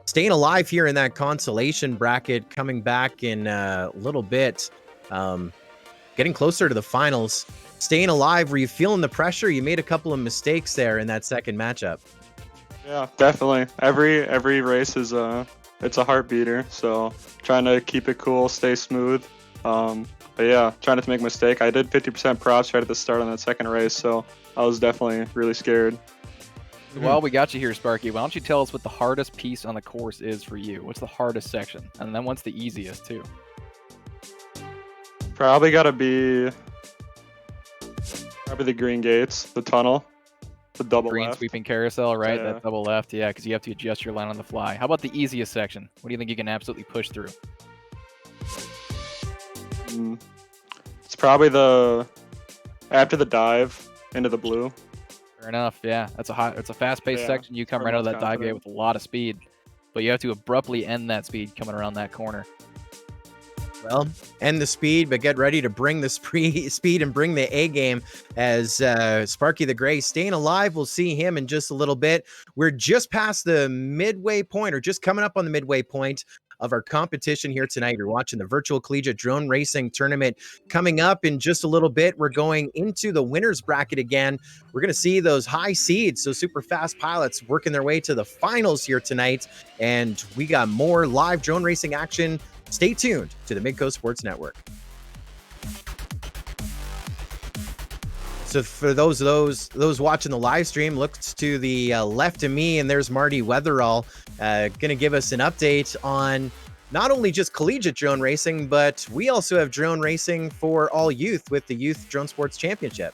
staying alive here in that consolation bracket, coming back in a little bit, getting closer to the finals. Staying alive, were you feeling the pressure? You made a couple of mistakes there in that second matchup. Yeah, definitely. Every race is it's a heart beater. So trying to keep it cool, stay smooth. But yeah, trying not to make a mistake. I did 50% props right at the start on that second race, so I was definitely really scared. While we got you here, Sparky, why don't you tell us what the hardest piece on the course is for you? What's the hardest section? And then what's the easiest, too? Probably got to be the green gates, the tunnel, the double Green left. sweeping carousel, right? Yeah. That double left, yeah, because you have to adjust your line on the fly. How about the easiest section? What do you think you can absolutely push through? It's probably after the dive into the blue. Fair enough, yeah. It's a fast-paced Yeah, section. You come I'm right out of most that dive gate confident. with a lot of speed, but you have to abruptly end that speed coming around that corner. Well, end the speed, but get ready to bring the speed and bring the A game as Sparky the Gray staying alive. We'll see him in just a little bit. We're just past the midway point, or just coming up on the midway point of our competition here tonight. You're watching the Virtual Collegiate Drone Racing Tournament. Coming up in just a little bit, we're going into the winners bracket again. We're going to see those high seeds, so super fast pilots working their way to the finals here tonight. And we got more live drone racing action. Stay tuned to the Midcoast Sports Network. So for those watching the live stream, look to the left of me, and there's Marty Weatherall, going to give us an update on not only just collegiate drone racing, but we also have drone racing for all youth with the Youth Drone Sports Championship.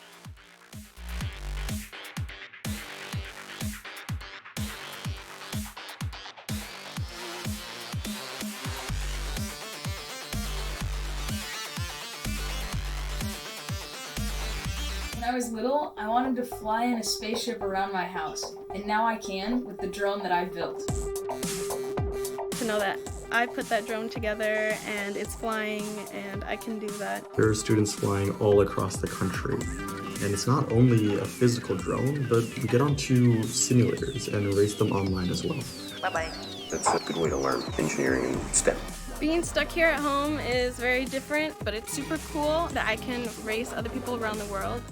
When I was little, I wanted to fly in a spaceship around my house, and now I can with the drone that I built. To know that I put that drone together and it's flying and I can do that. There are students flying all across the country. And it's not only a physical drone, but we get onto simulators and race them online as well. Bye-bye. That's a good way to learn engineering and STEM. Being stuck here at home is very different, but it's super cool that I can race other people around the world.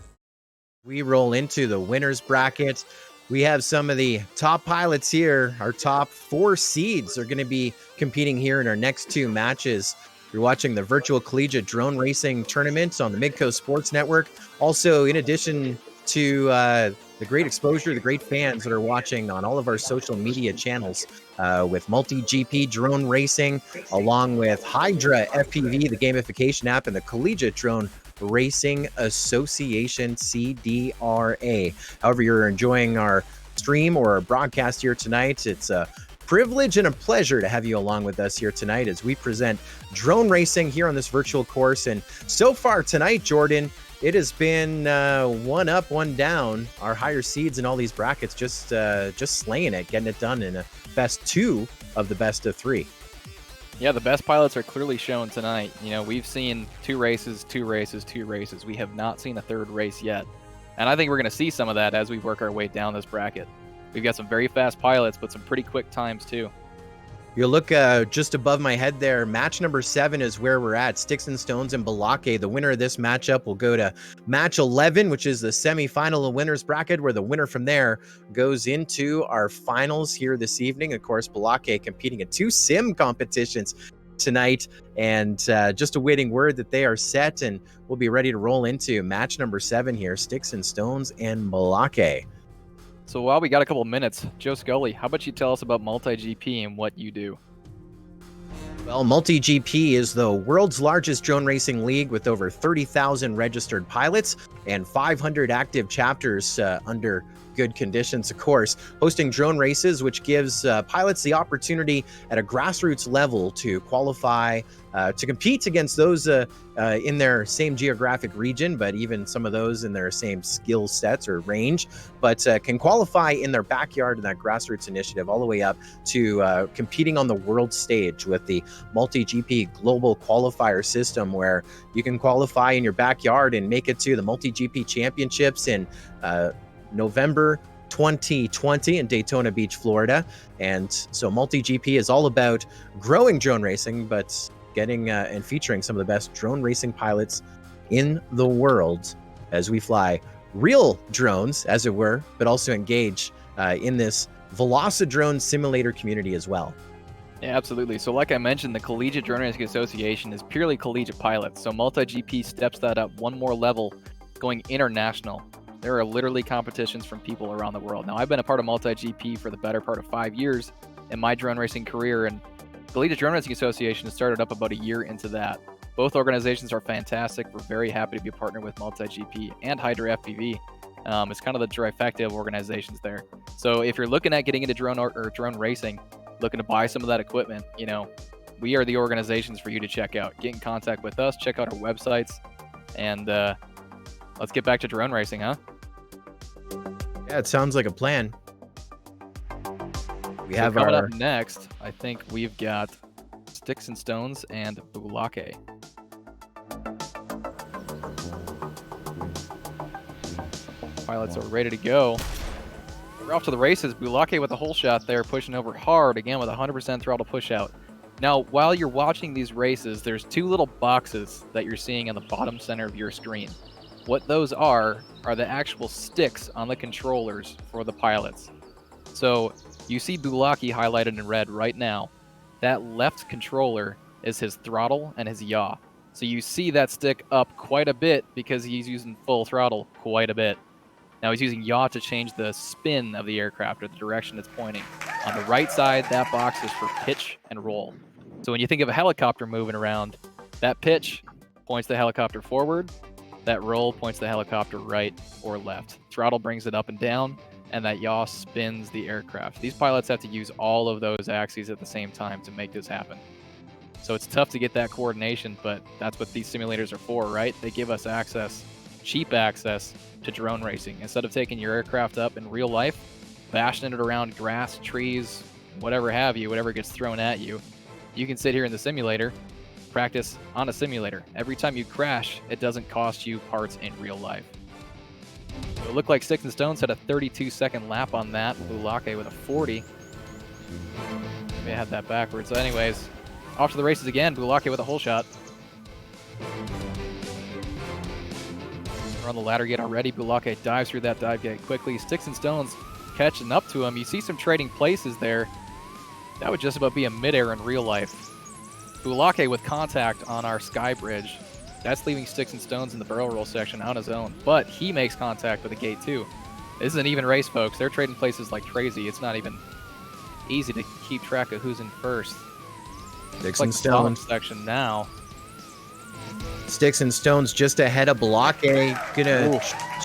We roll into the winners bracket. We have some of the top pilots here. Our top 4 seeds are going to be competing here in our next 2 matches. You're watching the Virtual Collegiate Drone Racing Tournament on the Midcoast Sports Network. Also, in addition to the great exposure, the great fans that are watching on all of our social media channels with MultiGP Drone Racing, along with HydraFPV, the gamification app, and the Collegiate Drone Racing Association, CDRA. However, you're enjoying our stream or our broadcast here tonight, it's a privilege and a pleasure to have you along with us here tonight as we present drone racing here on this virtual course. And so far tonight, Jordan, it has been 1 up, 1 down. Our higher seeds in all these brackets just slaying it, getting it done in a best 2 of the best of 3. Yeah, the best pilots are clearly shown tonight. You know, we've seen 2 races, 2 races, 2 races. We have not seen a 3rd race yet. And I think we're going to see some of that as we work our way down this bracket. We've got some very fast pilots, but some pretty quick times too. You look just above my head there. Match number 7 is where we're at. Sticks and Stones and Balake. The winner of this matchup will go to match 11, which is the semifinal of winners bracket, where the winner from there goes into our finals here this evening. Of course, Balake competing in 2 sim competitions tonight, and just awaiting word that they are set, and we'll be ready to roll into match number 7 here. Sticks and Stones and Balake. So while we got a couple minutes, Joe Scully, how about you tell us about MultiGP and what you do? Well, MultiGP is the world's largest drone racing league with over 30,000 registered pilots and 500 active chapters under good conditions, of course, hosting drone races, which gives pilots the opportunity at a grassroots level to qualify, to compete against those in their same geographic region, but even some of those in their same skill sets or range, but can qualify in their backyard in that grassroots initiative all the way up to competing on the world stage with the MultiGP global qualifier system, where you can qualify in your backyard and make it to the MultiGP championships in November 2020 in Daytona Beach, Florida. And so MultiGP is all about growing drone racing, but getting and featuring some of the best drone racing pilots in the world as we fly real drones, as it were, but also engage in this Velocidrone simulator community as well. Yeah, absolutely. So like I mentioned, the Collegiate Drone Racing Association is purely collegiate pilots. So MultiGP steps that up one more level, going international. There are literally competitions from people around the world. Now, I've been a part of MultiGP for the better part of 5 years in my drone racing career, and Collegiate Drone Racing Association has started up about a year into that. Both organizations are fantastic. We're very happy to be a partner with MultiGP and HydraFPV. It's kind of the trifecta of organizations there. So if you're looking at getting into drone or drone racing, looking to buy some of that equipment, you know, we are the organizations for you to check out. Get in contact with us, check out our websites, and let's get back to drone racing, huh? Yeah, it sounds like a plan. We have coming our up next. I think we've got Sticks and Stones and Bulake. Pilots are ready to go. We're off to the races. Bulake with a hole shot there, pushing over hard again with 100% throttle push out. Now, while you're watching these races, there's two little boxes that you're seeing in the bottom center of your screen. What those are the actual sticks on the controllers for the pilots. So you see Bulake highlighted in red right now. That left controller is his throttle and his yaw. So you see that stick up quite a bit because he's using full throttle quite a bit. Now he's using yaw to change the spin of the aircraft or the direction it's pointing. On the right side, that box is for pitch and roll. So when you think of a helicopter moving around, that pitch points the helicopter forward, that roll points the helicopter right or left. Throttle brings it up and down, and that yaw spins the aircraft. These pilots have to use all of those axes at the same time to make this happen. So it's tough to get that coordination, but that's what these simulators are for, right? They give us access, cheap access, to drone racing. Instead of taking your aircraft up in real life, bashing it around grass, trees, whatever have you, whatever gets thrown at you, you can sit here in the simulator, practice on a simulator. Every time you crash, it doesn't cost you parts in real life. So it looked like Sticks and Stones had a 32-second lap on that. Bulake with a 40. Maybe I had that backwards. So anyways, off to the races again. Bulake with a hole shot. On the ladder gate already. Bulake dives through that dive gate quickly. Sticks and Stones catching up to him. You see some trading places there. That would just about be a midair in real life. Bulake with contact on our sky bridge. That's leaving Sticks and Stones in the barrel roll section on his own, but he makes contact with the gate too. This is an even race, folks. They're trading places like crazy. It's not even easy to keep track of who's in first. Sticks like and the bottom Stones section now. Sticks and Stones just ahead of Bulake. Gonna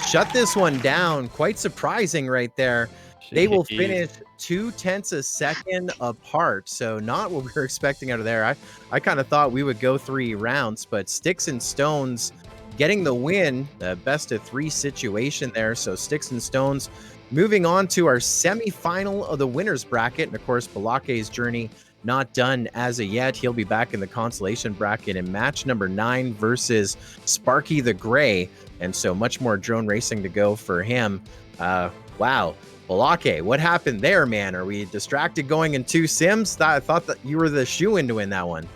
shut this one down. Quite surprising right there. They will Jeez. finish 0.2 of a second apart. So not what we were expecting out of there. I kind of thought we would go 3 rounds, but Sticks and Stones getting the win. The best of 3 situation there. So Sticks and Stones moving on to our semifinal of the winners bracket. And of course, Bulake's journey not done as of yet. He'll be back in the consolation bracket in match number 9 versus Sparky the Gray. And so much more drone racing to go for him. Wow. Bulake, what happened there, man? Are we distracted going in 2 sims? I thought that you were the shoe-in to win that one.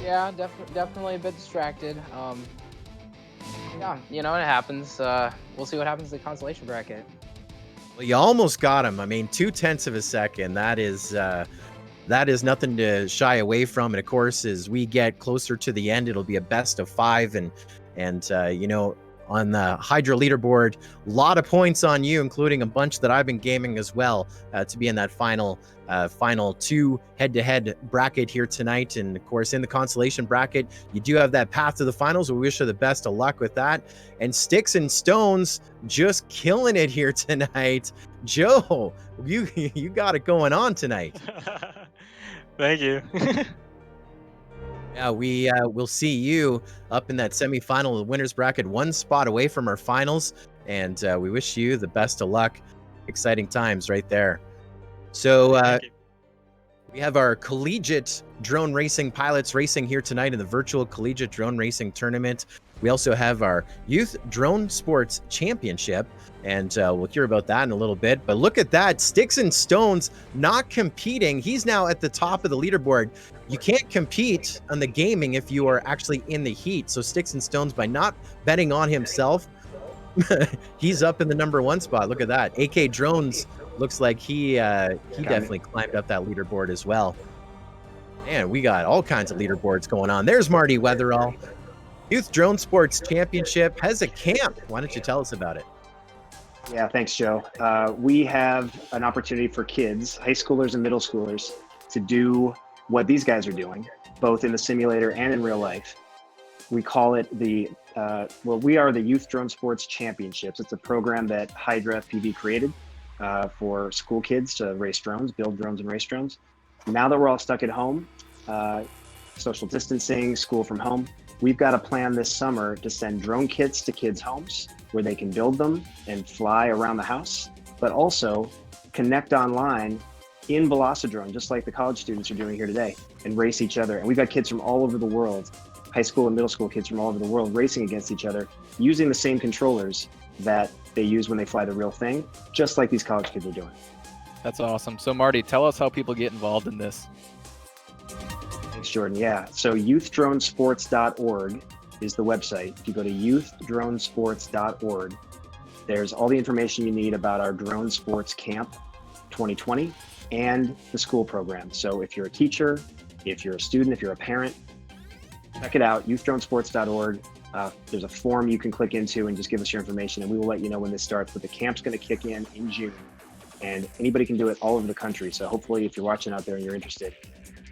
Yeah, definitely a bit distracted. Yeah, you know, it happens. We'll see what happens in the consolation bracket. Well, you almost got him. I mean, 0.2 of a second. That is nothing to shy away from. And of course, as we get closer to the end, it'll be a best of 5. And you know, on the Hydra leaderboard, a lot of points on you, including a bunch that I've been gaming as well, to be in that final 2 head-to-head bracket here tonight. And of course, in the consolation bracket, you do have that path to the finals. We wish you the best of luck with that. And Sticks and Stones just killing it here tonight. Joe, you got it going on tonight. Thank you. Yeah, we will see you up in that semifinal of the winners bracket, 1 spot away from our finals. And we wish you the best of luck. Exciting times right there. So we have our collegiate drone racing pilots racing here tonight in the virtual collegiate drone racing tournament. We also have our youth drone sports championship, and we'll hear about that in a little bit. But look at that, Sticks and Stones not competing. He's now at the top of the leaderboard. You can't compete on the gaming if you are actually in the heat. So Sticks and Stones, by not betting on himself, He's up in the #1 spot. Look at that. AK Drones looks like he definitely climbed up that leaderboard as well. Man, we got all kinds of leaderboards going on. There's Marty Weatherall. Youth Drone Sports Championship has a camp. Why don't you tell us about it? Yeah, thanks, Joe. We have an opportunity for kids, high schoolers and middle schoolers, to do what these guys are doing, both in the simulator and in real life. We call it we are the Youth Drone Sports Championships. It's a program that HydraFPV created for school kids to race drones, build drones and race drones. Now that we're all stuck at home, social distancing, school from home, we've got a plan this summer to send drone kits to kids' homes where they can build them and fly around the house, but also connect online in Velocidrone, just like the college students are doing here today, and race each other. And we've got kids from all over the world, high school and middle school kids from all over the world racing against each other using the same controllers that they use when they fly the real thing, just like these college kids are doing. That's awesome. So Marty, tell us how people get involved in this. Thanks, Jordan. Yeah, so youthdronesports.org is the website. If you go to youthdronesports.org, there's all the information you need about our Drone Sports Camp 2020 and the school program. So if you're a teacher, if you're a student, if you're a parent, check it out, youthdronesports.org. There's a form you can click into and just give us your information, and we will let you know when this starts. But the camp's going to kick in June, and anybody can do it all over the country. So hopefully, if you're watching out there and you're interested,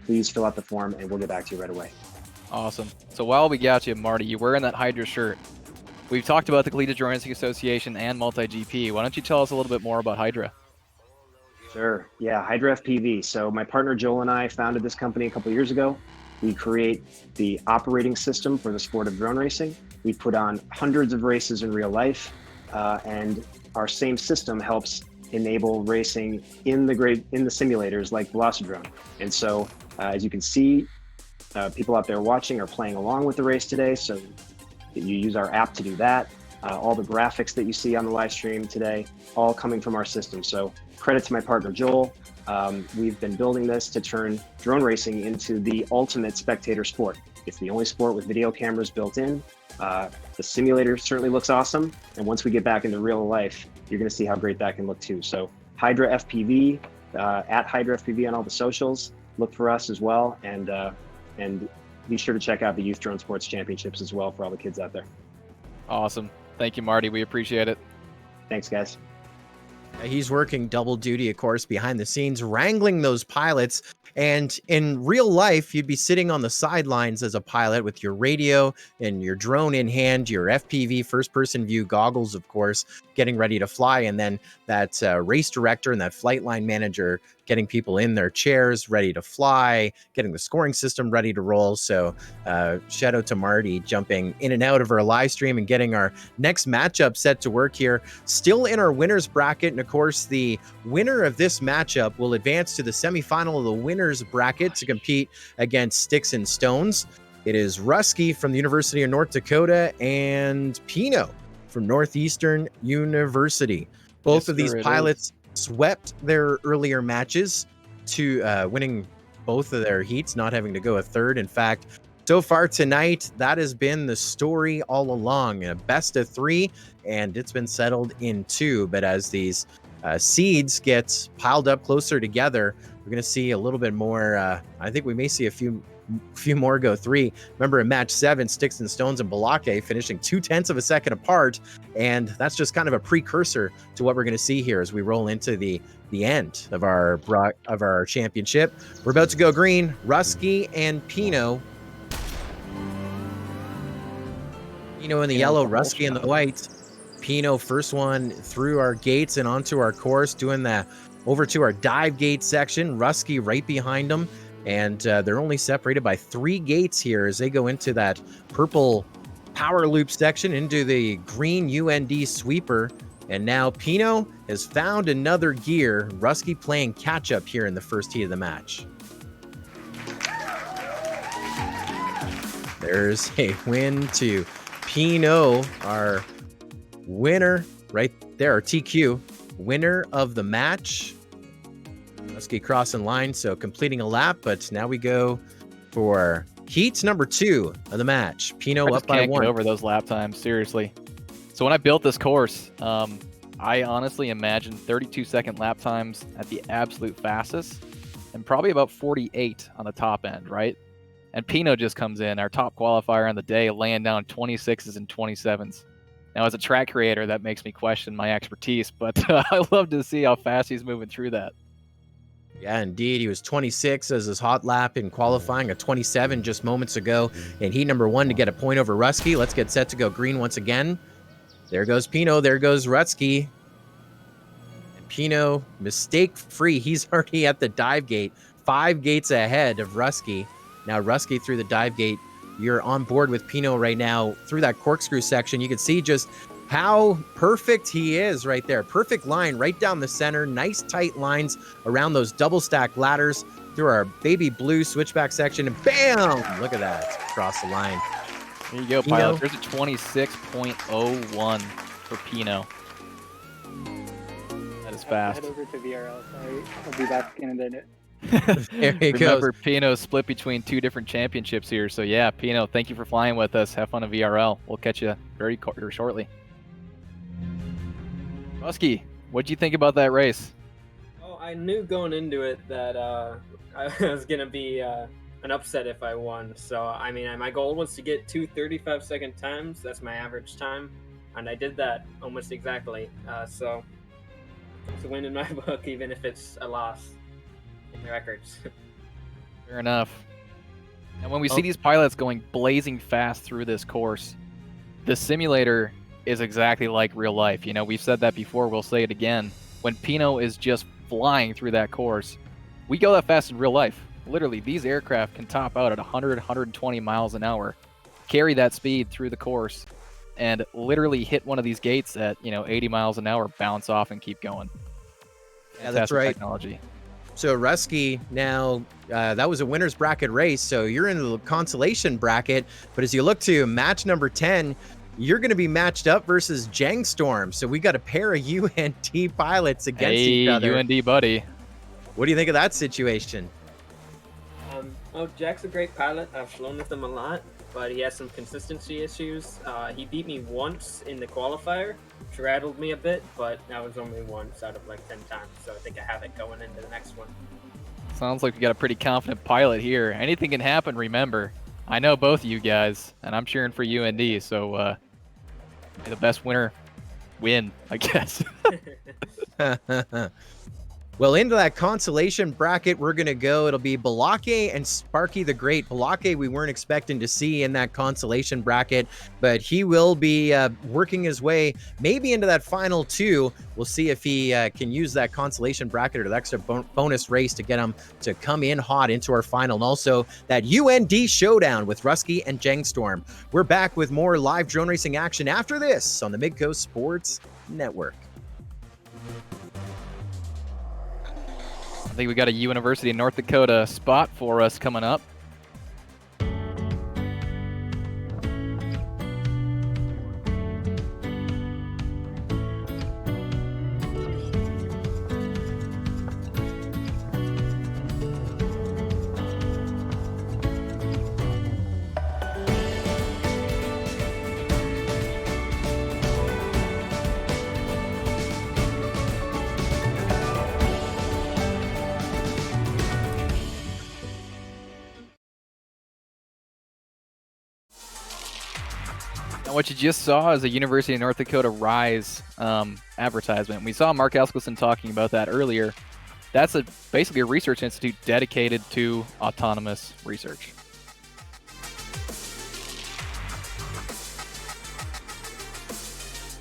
please fill out the form, and we'll get back to you right away. Awesome. So while we got you, Marty, you're wearing that Hydra shirt. We've talked about the Collegiate Drone Racing Association and MultiGP. Why don't you tell us a little bit more about Hydra? Sure. Yeah, HydraFPV. So my partner Joel and I founded this company a couple years ago. We create the operating system for the sport of drone racing. We put on hundreds of races in real life, and our same system helps enable racing in the simulators like Velocidrone. And so, as you can see, people out there watching are playing along with the race today. So you use our app to do that. All the graphics that you see on the live stream today, all coming from our system. So credit to my partner Joel. We've been building this to turn drone racing into the ultimate spectator sport. It's the only sport with video cameras built in. The simulator certainly looks awesome. And once we get back into real life, you're going to see how great that can look too. So HydraFPV, at HydraFPV on all the socials. Look for us as well. And be sure to check out the Youth Drone Sports Championships as well for all the kids out there. Awesome. Thank you, Marty. We appreciate it. Thanks, guys. He's working double duty, of course, behind the scenes, wrangling those pilots. And in real life, you'd be sitting on the sidelines as a pilot with your radio and your drone in hand, your FPV first-person view goggles, of course, getting ready to fly. And then that race director and that flight line manager getting people in their chairs, ready to fly, getting the scoring system ready to roll. So shout out to Marty jumping in and out of our live stream and getting our next matchup set to work here. Still in our winners bracket. And of course, the winner of this matchup will advance to the semifinal of the winners bracket to compete against Sticks and Stones. It is Rusky from the University of North Dakota and Pino from Northeastern University. Both of these pilots swept their earlier matches to winning both of their heats, not having to go a third. In fact, so far tonight, that has been the story all along. A best of 3, and it's been settled in 2. But as these seeds get piled up closer together, we're going to see a little bit more. I think we may see a few more go 3. Remember in match 7, Sticks and Stones and Balake finishing 0.2 of a second apart, and that's just kind of a precursor to what we're going to see here as we roll into the end of our championship. We're about to go green. Rusky and Pino. Pino in the yellow, Rusky in the white. Pino first one through our gates and onto our course, doing that over to our dive gate section. Rusky right behind them. And they're only separated by 3 gates here as they go into that purple power loop section into the green UND sweeper. And now Pino has found another gear. Rusky playing catch up here in the first heat of the match. There's a win to Pino, our winner right there, our TQ, winner of the match. Rusky crossing line, so completing a lap, but now we go for heat number 2 of the match. Pino up by 1. Get over those lap times, seriously. So when I built this course, I honestly imagined 32-second lap times at the absolute fastest and probably about 48 on the top end, right? And Pino just comes in, our top qualifier on the day, laying down 26s and 27s. Now, as a track creator, that makes me question my expertise, but I love to see how fast he's moving through that. Yeah, indeed. He was 26 as his hot lap in qualifying, a 27 just moments ago. And heat number 1 to get a point over Rusky. Let's get set to go green once again. There goes Pino. There goes Rusky. And Pino, mistake-free. He's already at the dive gate, 5 gates ahead of Rusky. Now, Rusky through the dive gate. You're on board with Pino right now through that corkscrew section. You can see just how perfect he is right there. Perfect line right down the center. Nice tight lines around those double stack ladders through our baby blue switchback section. And bam! Look at that. Across the line. There you go, Pilot. There's a 26.01 for Pino. That is fast. Head over to VRL. Sorry, I'll be back in a minute. There he Remember, goes. Pino split between 2 different championships here. So yeah, Pino, thank you for flying with us. Have fun at VRL. We'll catch you very shortly. Muskie, what'd you think about that race? Oh, I knew going into it that I was gonna be an upset if I won. So I mean, my goal was to get 2 35-second times. That's my average time, and I did that almost exactly. So it's a win in my book, even if it's a loss in the records. Fair enough. And when we see these pilots going blazing fast through this course, the simulator is exactly like real life. You know, we've said that before, we'll say it again. When Pino is just flying through that course, we go that fast in real life. Literally, these aircraft can top out at 100, 120 miles an hour, carry that speed through the course, and literally hit one of these gates at, 80 miles an hour, bounce off, and keep going. Yeah, that's right. Technology. So Rusky, now that was a winner's bracket race, so you're in the consolation bracket, but as you look to match number 10, you're going to be matched up versus Jangstorm. So we got a pair of UND pilots against each other. UND buddy. What do you think of that situation? Jack's a great pilot. I've flown with him a lot, but he has some consistency issues. He beat me once in the qualifier, which rattled me a bit, but that was only once out of like 10 times. So I think I have it going into the next one. Sounds like we got a pretty confident pilot here. Anything can happen, remember. I know both of you guys, and I'm cheering for UND, so may the best winner win, I guess. Well, into that consolation bracket, we're going to go. It'll be Balake and Sparky the Great. Balake we weren't expecting to see in that consolation bracket, but he will be working his way maybe into that final 2. We'll see if he can use that consolation bracket or the extra bonus race to get him to come in hot into our final. And also that UND showdown with Rusky and Jangstorm. We're back with more live drone racing action after this on the Midcoast Sports Network. I think we got a University of North Dakota spot for us coming up. And what you just saw is a University of North Dakota Rise advertisement. We saw Mark Askelson talking about that earlier. That's basically a research institute dedicated to autonomous research.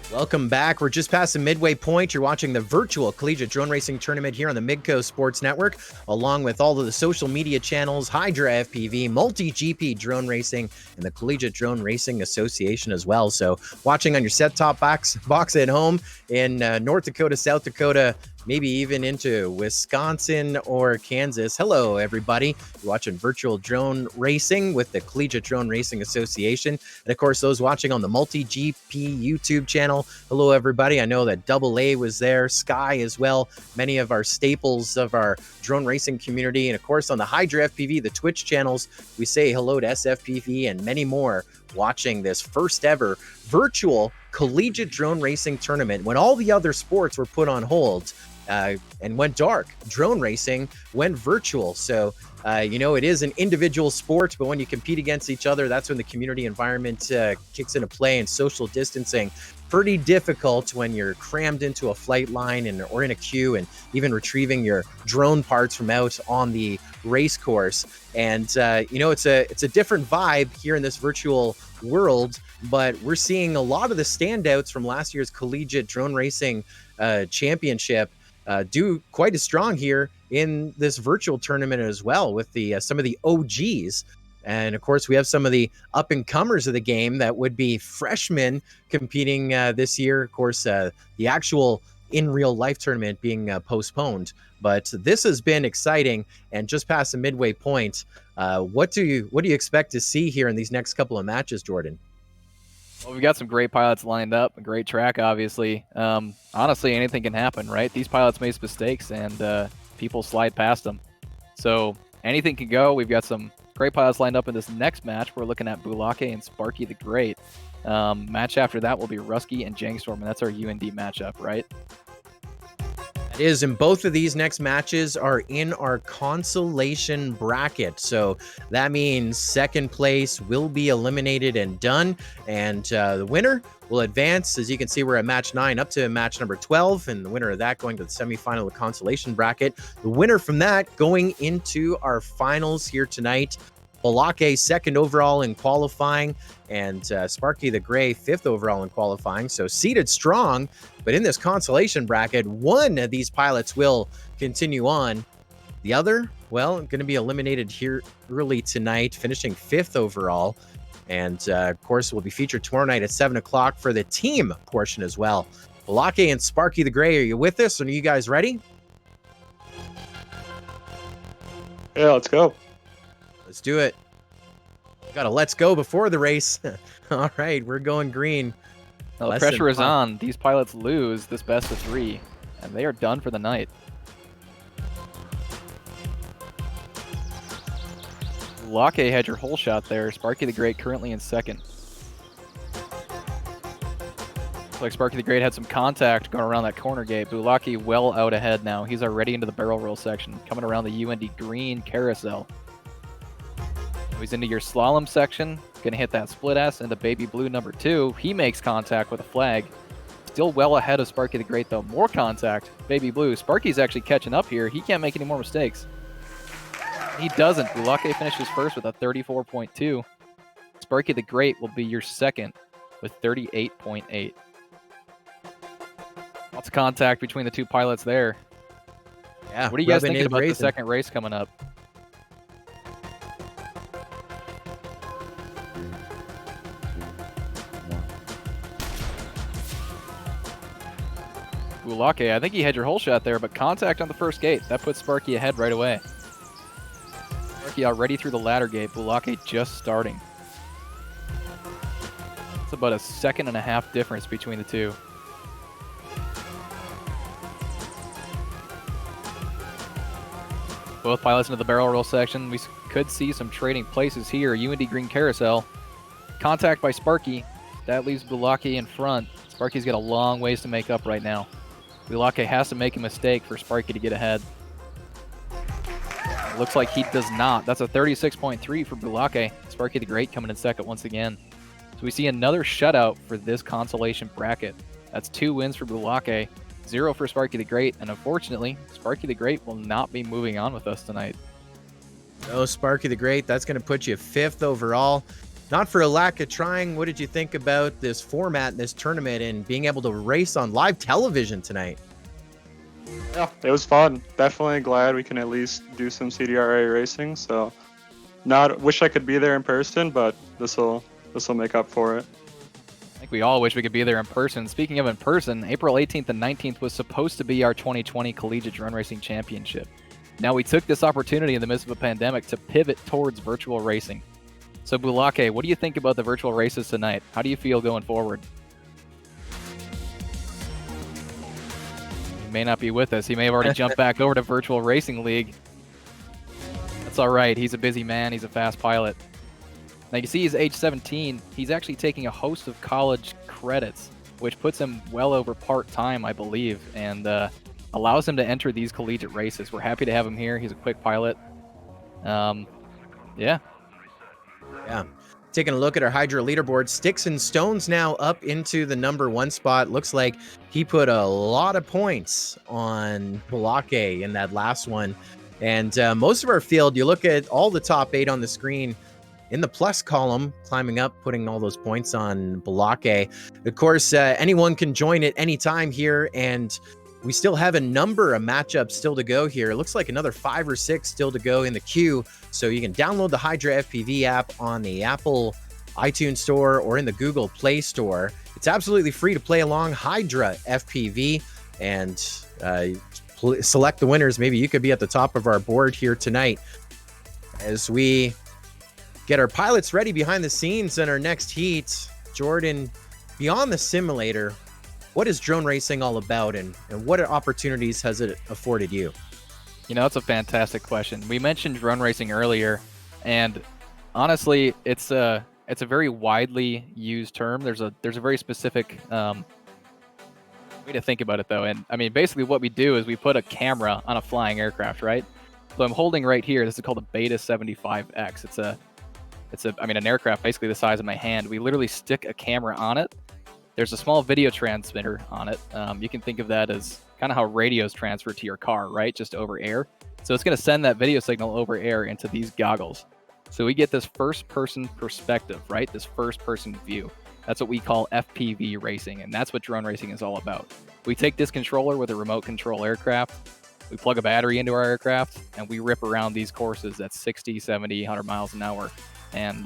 Welcome back. We're just past the midway point. You're watching the virtual Collegiate Drone Racing Tournament here on the Midcoast Sports Network, along with all of the social media channels, HydraFPV, MultiGP Drone Racing, and the Collegiate Drone Racing Association as well. So watching on your set-top box at home in North Dakota, South Dakota, maybe even into Wisconsin or Kansas. Hello, everybody. You're watching virtual drone racing with the Collegiate Drone Racing Association. And of course, those watching on the MultiGP YouTube channel. Hello, everybody. I know that Double A was there, Sky as well. Many of our staples of our drone racing community. And of course, on the HydraFPV, the Twitch channels, we say hello to SFPV and many more watching this first ever virtual collegiate drone racing tournament when all the other sports were put on hold and went dark. Drone racing went virtual. So, it is an individual sport, but when you compete against each other, that's when the community environment kicks into play, and social distancing pretty difficult when you're crammed into a flight line or in a queue, and even retrieving your drone parts from out on the race course. And it's a different vibe here in this virtual world, but we're seeing a lot of the standouts from last year's collegiate drone racing championship do quite as strong here in this virtual tournament as well, with the some of the OGs. And of course, we have some of the up and comers of the game that would be freshmen competing this year. Of course, the actual in real life tournament being postponed. But this has been exciting, and just past the midway point, what do you expect to see here in these next couple of matches, Jordan? Well, we've got some great pilots lined up, a great track, obviously. Honestly, anything can happen, right? These pilots make mistakes, and people slide past them. So anything can go. We've got some great pilots lined up in this next match. We're looking at Bulake and Sparky the Great. Match after that will be Rusky and Jangstorm, and that's our UND matchup, right? It is, and both of these next matches are in our consolation bracket. So that means second place will be eliminated and done, and the winner will advance. As you can see, we're at match 9 up to match number 12, and the winner of that going to the semifinal of the consolation bracket. The winner from that going into our finals here tonight. Bulake second overall in qualifying, and Sparky the Gray 5th overall in qualifying. So seated strong, but in this consolation bracket, one of these pilots will continue on. The other, well, going to be eliminated here early tonight, finishing 5th overall. And of course, will be featured tomorrow night at 7 o'clock for the team portion as well. Bulake and Sparky the Gray, are you with us? Are you guys ready? Yeah, let's go. Let's do it. Got a let's go before the race. All right, we're going green. Now, the pressure is on. These pilots lose this best of 3, and they are done for the night. Bulake had your hole shot there. Sparky the Great currently in second. Looks like Sparky the Great had some contact going around that corner gate. Bulake well out ahead now. He's already into the barrel roll section, coming around the UND green carousel. He's into your slalom section, gonna hit that split S into baby blue number 2. He makes contact with a flag. Still well ahead of Sparky the Great though. More contact, baby blue. Sparky's actually catching up here. He can't make any more mistakes. He doesn't. Bulake finishes first with a 34.2. Sparky the Great will be your second with 38.8. Lots of contact between the two pilots there. Yeah. What are you guys thinking about the second race coming up? Bulake, I think he had your hole shot there, but contact on the first gate. That puts Sparky ahead right away. Sparky already through the ladder gate. Bulake just starting. It's about a 1.5 seconds difference between the two. Both pilots into the barrel roll section. We could see some trading places here. UND green carousel. Contact by Sparky. That leaves Bulake in front. Sparky's got a long ways to make up right now. Bulake has to make a mistake for Sparky to get ahead. Looks like he does not. That's a 36.3 for Bulake. Sparky the Great coming in second once again. So we see another shutout for this consolation bracket. That's 2 wins for Bulake, 0 for Sparky the Great, and unfortunately, Sparky the Great will not be moving on with us tonight. Oh, Sparky the Great, that's going to put you 5th overall. Not for a lack of trying. What did you think about this format, this tournament, and being able to race on live television tonight? Yeah, it was fun. Definitely glad we can at least do some CDRA racing. So, wish I could be there in person, but this will make up for it. I think we all wish we could be there in person. Speaking of in person, April 18th and 19th was supposed to be our 2020 Collegiate Drone Racing Championship. Now we took this opportunity in the midst of a pandemic to pivot towards virtual racing. So Bulake, what do you think about the virtual races tonight? How do you feel going forward? He may not be with us. He may have already jumped back over to Virtual Racing League. That's all right. He's a busy man. He's a fast pilot. Now you can see he's age 17. He's actually taking a host of college credits, which puts him well over part-time, I believe, and allows him to enter these collegiate races. We're happy to have him here. He's a quick pilot. Yeah. Yeah. Taking a look at our Hydra leaderboard, Sticks and Stones now up into the #1 spot. Looks like he put a lot of points on Balake in that last one. And most of our field, you look at all the top 8 on the screen, in the plus column, climbing up, putting all those points on Balake. Of course, anyone can join at any time here, and we still have a number of matchups still to go here. It looks like another 5 or 6 still to go in the queue. So you can download the HydraFPV app on the Apple iTunes Store or in the Google Play Store. It's absolutely free to play along, HydraFPV, and select the winners. Maybe you could be at the top of our board here tonight as we get our pilots ready behind the scenes in our next heat. Jordan, beyond the simulator, what is drone racing all about, and what opportunities has it afforded you? You know, that's a fantastic question. We mentioned drone racing earlier, and honestly, it's a very widely used term. There's a very specific way to think about it, though. And I mean, basically what we do is we put a camera on a flying aircraft, right? So I'm holding right here. This is called a Beta 75X. It's an aircraft basically the size of my hand. We literally stick a camera on it. There's a small video transmitter on it. You can think of that as kind of how radios transfer to your car, right? Just over air. So it's going to send that video signal over air into these goggles. So we get this first-person perspective, right? This first-person view. That's what we call FPV racing, and that's what drone racing is all about. We take this controller with a remote control aircraft, we plug a battery into our aircraft, and we rip around these courses at 60, 70, 100 miles an hour and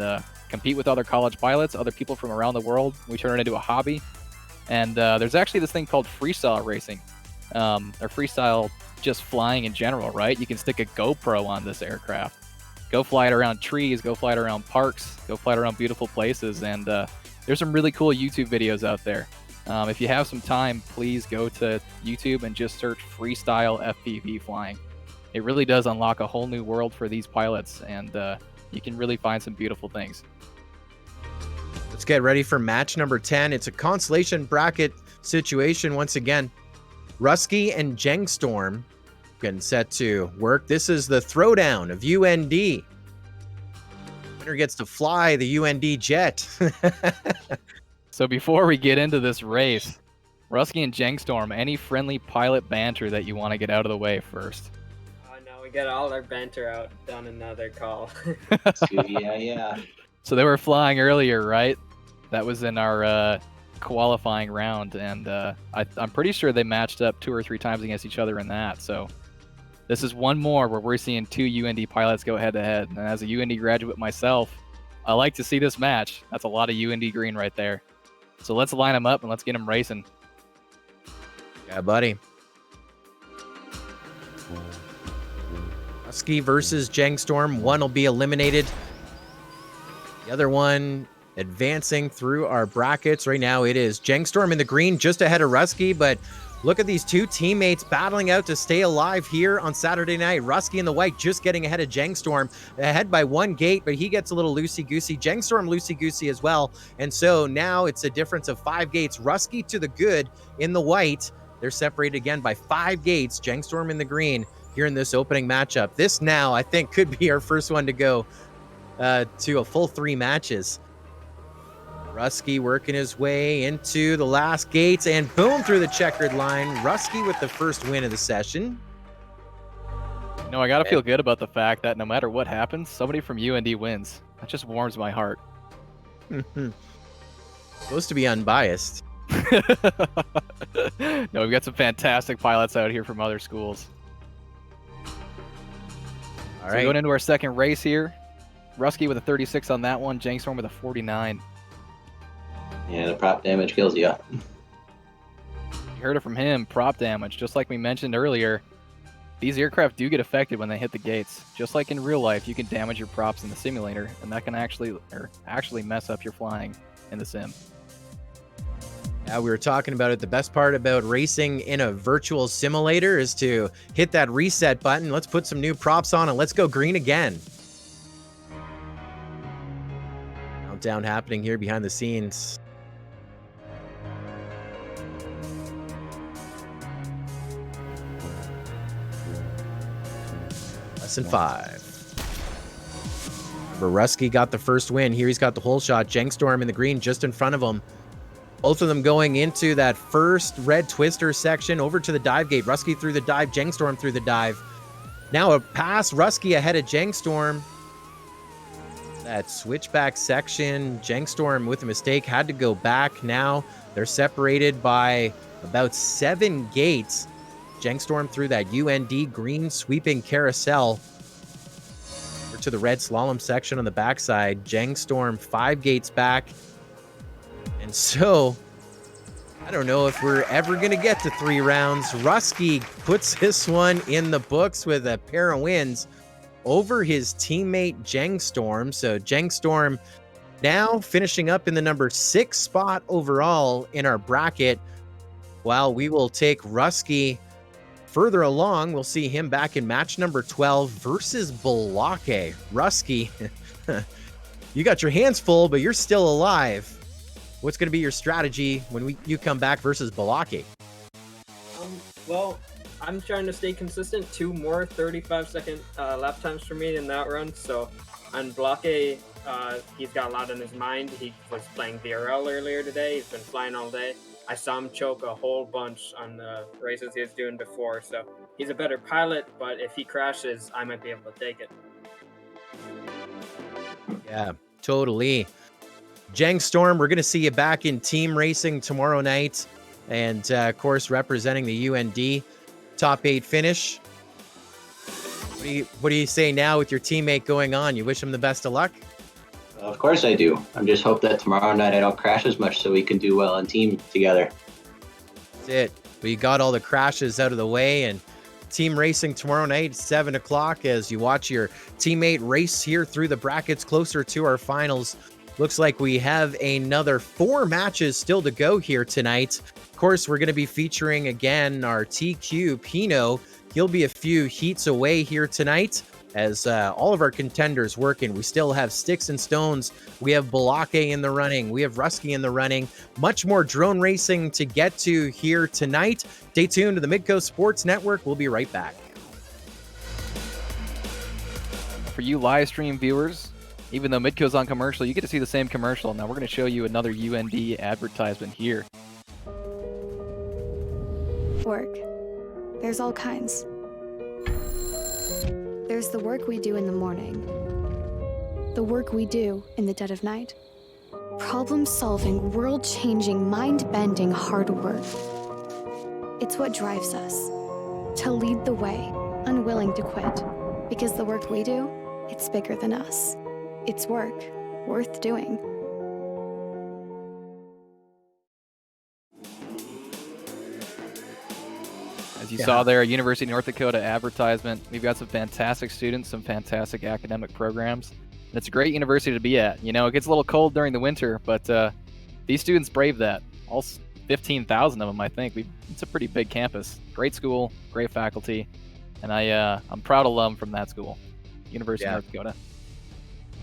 compete with other college pilots, other people from around the world. We turn it into a hobby. And there's actually this thing called freestyle racing, or freestyle just flying in general, right? You can stick a GoPro on this aircraft, go fly it around trees, go fly it around parks, go fly it around beautiful places, and there's some really cool YouTube videos out there. If you have some time, please go to YouTube and just search freestyle FPV flying. It really does unlock a whole new world for these pilots, and you can really find some beautiful things. Let's get ready for match number 10. It's a consolation bracket situation once again. Rusky and Jengstorm getting set to work. This is the throwdown of UND. Winner gets to fly the UND jet. So before we get into this race, Rusky and Jengstorm, any friendly pilot banter that you want to get out of the way first? Oh no, we got all our banter out done another call. Yeah. So they were flying earlier, right? That was in our qualifying round, and I'm pretty sure they matched up 2 or 3 times against each other in that. So this is one more where we're seeing 2 UND pilots go head-to-head. And as a UND graduate myself, I like to see this match. That's a lot of UND green right there. So let's line them up and let's get them racing. Yeah, buddy. Husky versus Jengstorm. One will be eliminated. The other one advancing through our brackets. Right now it is Jengstorm in the green, just ahead of Rusky, but look at these 2 teammates battling out to stay alive here on Saturday night. Rusky in the white just getting ahead of Jengstorm, ahead by 1 gate, but he gets a little loosey-goosey. Jengstorm loosey-goosey as well. And so now it's a difference of 5 gates. Rusky to the good in the white. They're separated again by 5 gates. Jengstorm in the green here in this opening matchup. This now, I think, could be our first one to go to a full 3 matches. Rusky working his way into the last gates, and boom, through the checkered line. Rusky with the first win of the session. I got to feel good about the fact that no matter what happens, somebody from UND wins. That just warms my heart. Supposed to be unbiased. No, we've got some fantastic pilots out here from other schools. All So right. going into our second race here. Rusky with a 36 on that one, Jengstorm with a 49. Yeah, the prop damage kills you. You heard it from him, prop damage. Just like we mentioned earlier, these aircraft do get affected when they hit the gates. Just like in real life, you can damage your props in the simulator, and that can actually mess up your flying in the sim. Yeah, we were talking about it. The best part about racing in a virtual simulator is to hit that reset button. Let's put some new props on and let's go green again. countdown happening here behind the scenes. Less than 5. Rusky got the first win. Here he's got the hole shot. Jengstorm in the green just in front of him. Both of them going into that first red twister section over to the dive gate. Rusky through the dive. Jengstorm through the dive. Now a pass. Rusky ahead of Jengstorm. That switchback section. Jengstorm with a mistake had to go back. Now they're separated by about 7 gates. Jengstorm through that UND green sweeping carousel. To the red slalom section on the backside. Jengstorm 5 gates back. And so, I don't know if we're ever going to get to 3 rounds. Rusky puts this one in the books with a pair of wins over his teammate Jengstorm. So Jengstorm now finishing up in the number 6 spot overall in our bracket. While we will take Rusky further along, we'll see him back in match number 12 versus Balake. Rusky, you got your hands full, but you're still alive. What's going to be your strategy when you come back versus Balake? Well, I'm trying to stay consistent. 2 more 35-second lap times for me in that run. So on Balake, he's got a lot on his mind. He was playing VRL earlier today. He's been flying all day. I saw him choke a whole bunch on the races he was doing before, so he's a better pilot, but if he crashes, I might be able to take it. Yeah, totally. Jengstorm, we're going to see you back in team racing tomorrow night, and of course, representing the UND top 8 finish. What do you say now with your teammate going on? You wish him the best of luck? Of course I do. I just hope that tomorrow night I don't crash as much so we can do well on team together. That's it. We got all the crashes out of the way, and team racing tomorrow night, 7 o'clock, as you watch your teammate race here through the brackets closer to our finals. Looks like we have another 4 matches still to go here tonight. Of course, we're going to be featuring again our TQ Pino. He'll be a few heats away here tonight, as all of our contenders working. We still have Sticks and Stones. We have Balake in the running. We have Rusky in the running. Much more drone racing to get to here tonight. Stay tuned to the Midcoast Sports Network. We'll be right back. For you live stream viewers, even though Midco's on commercial, you get to see the same commercial. Now we're going to show you another UND advertisement here. Work. There's all kinds. There's the work we do in the morning, the work we do in the dead of night. Problem-solving, world-changing, mind-bending hard work. It's what drives us to lead the way, unwilling to quit. Because the work we do, it's bigger than us. It's work worth doing. As you saw there, University of North Dakota advertisement. We've got some fantastic students, some fantastic academic programs. And it's a great university to be at. You know, it gets a little cold during the winter, but these students brave that. All 15,000 of them, I think. It's a pretty big campus. Great school, great faculty, and I'm proud alum from that school, University of North Dakota.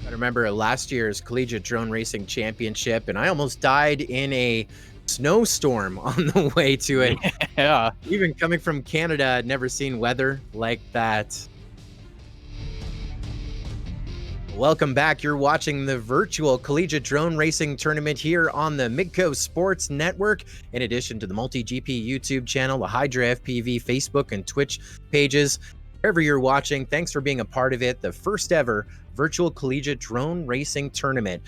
I remember last year's Collegiate Drone Racing Championship, and I almost died in a snowstorm on the way to it. Yeah. Even coming from Canada, I'd never seen weather like that. Welcome back. You're watching the virtual Collegiate Drone Racing Tournament here on the Midcoast Sports Network, in addition to the MultiGP YouTube channel, the HydraFPV Facebook and Twitch pages. Wherever you're watching, thanks for being a part of it. The first ever virtual Collegiate Drone Racing Tournament.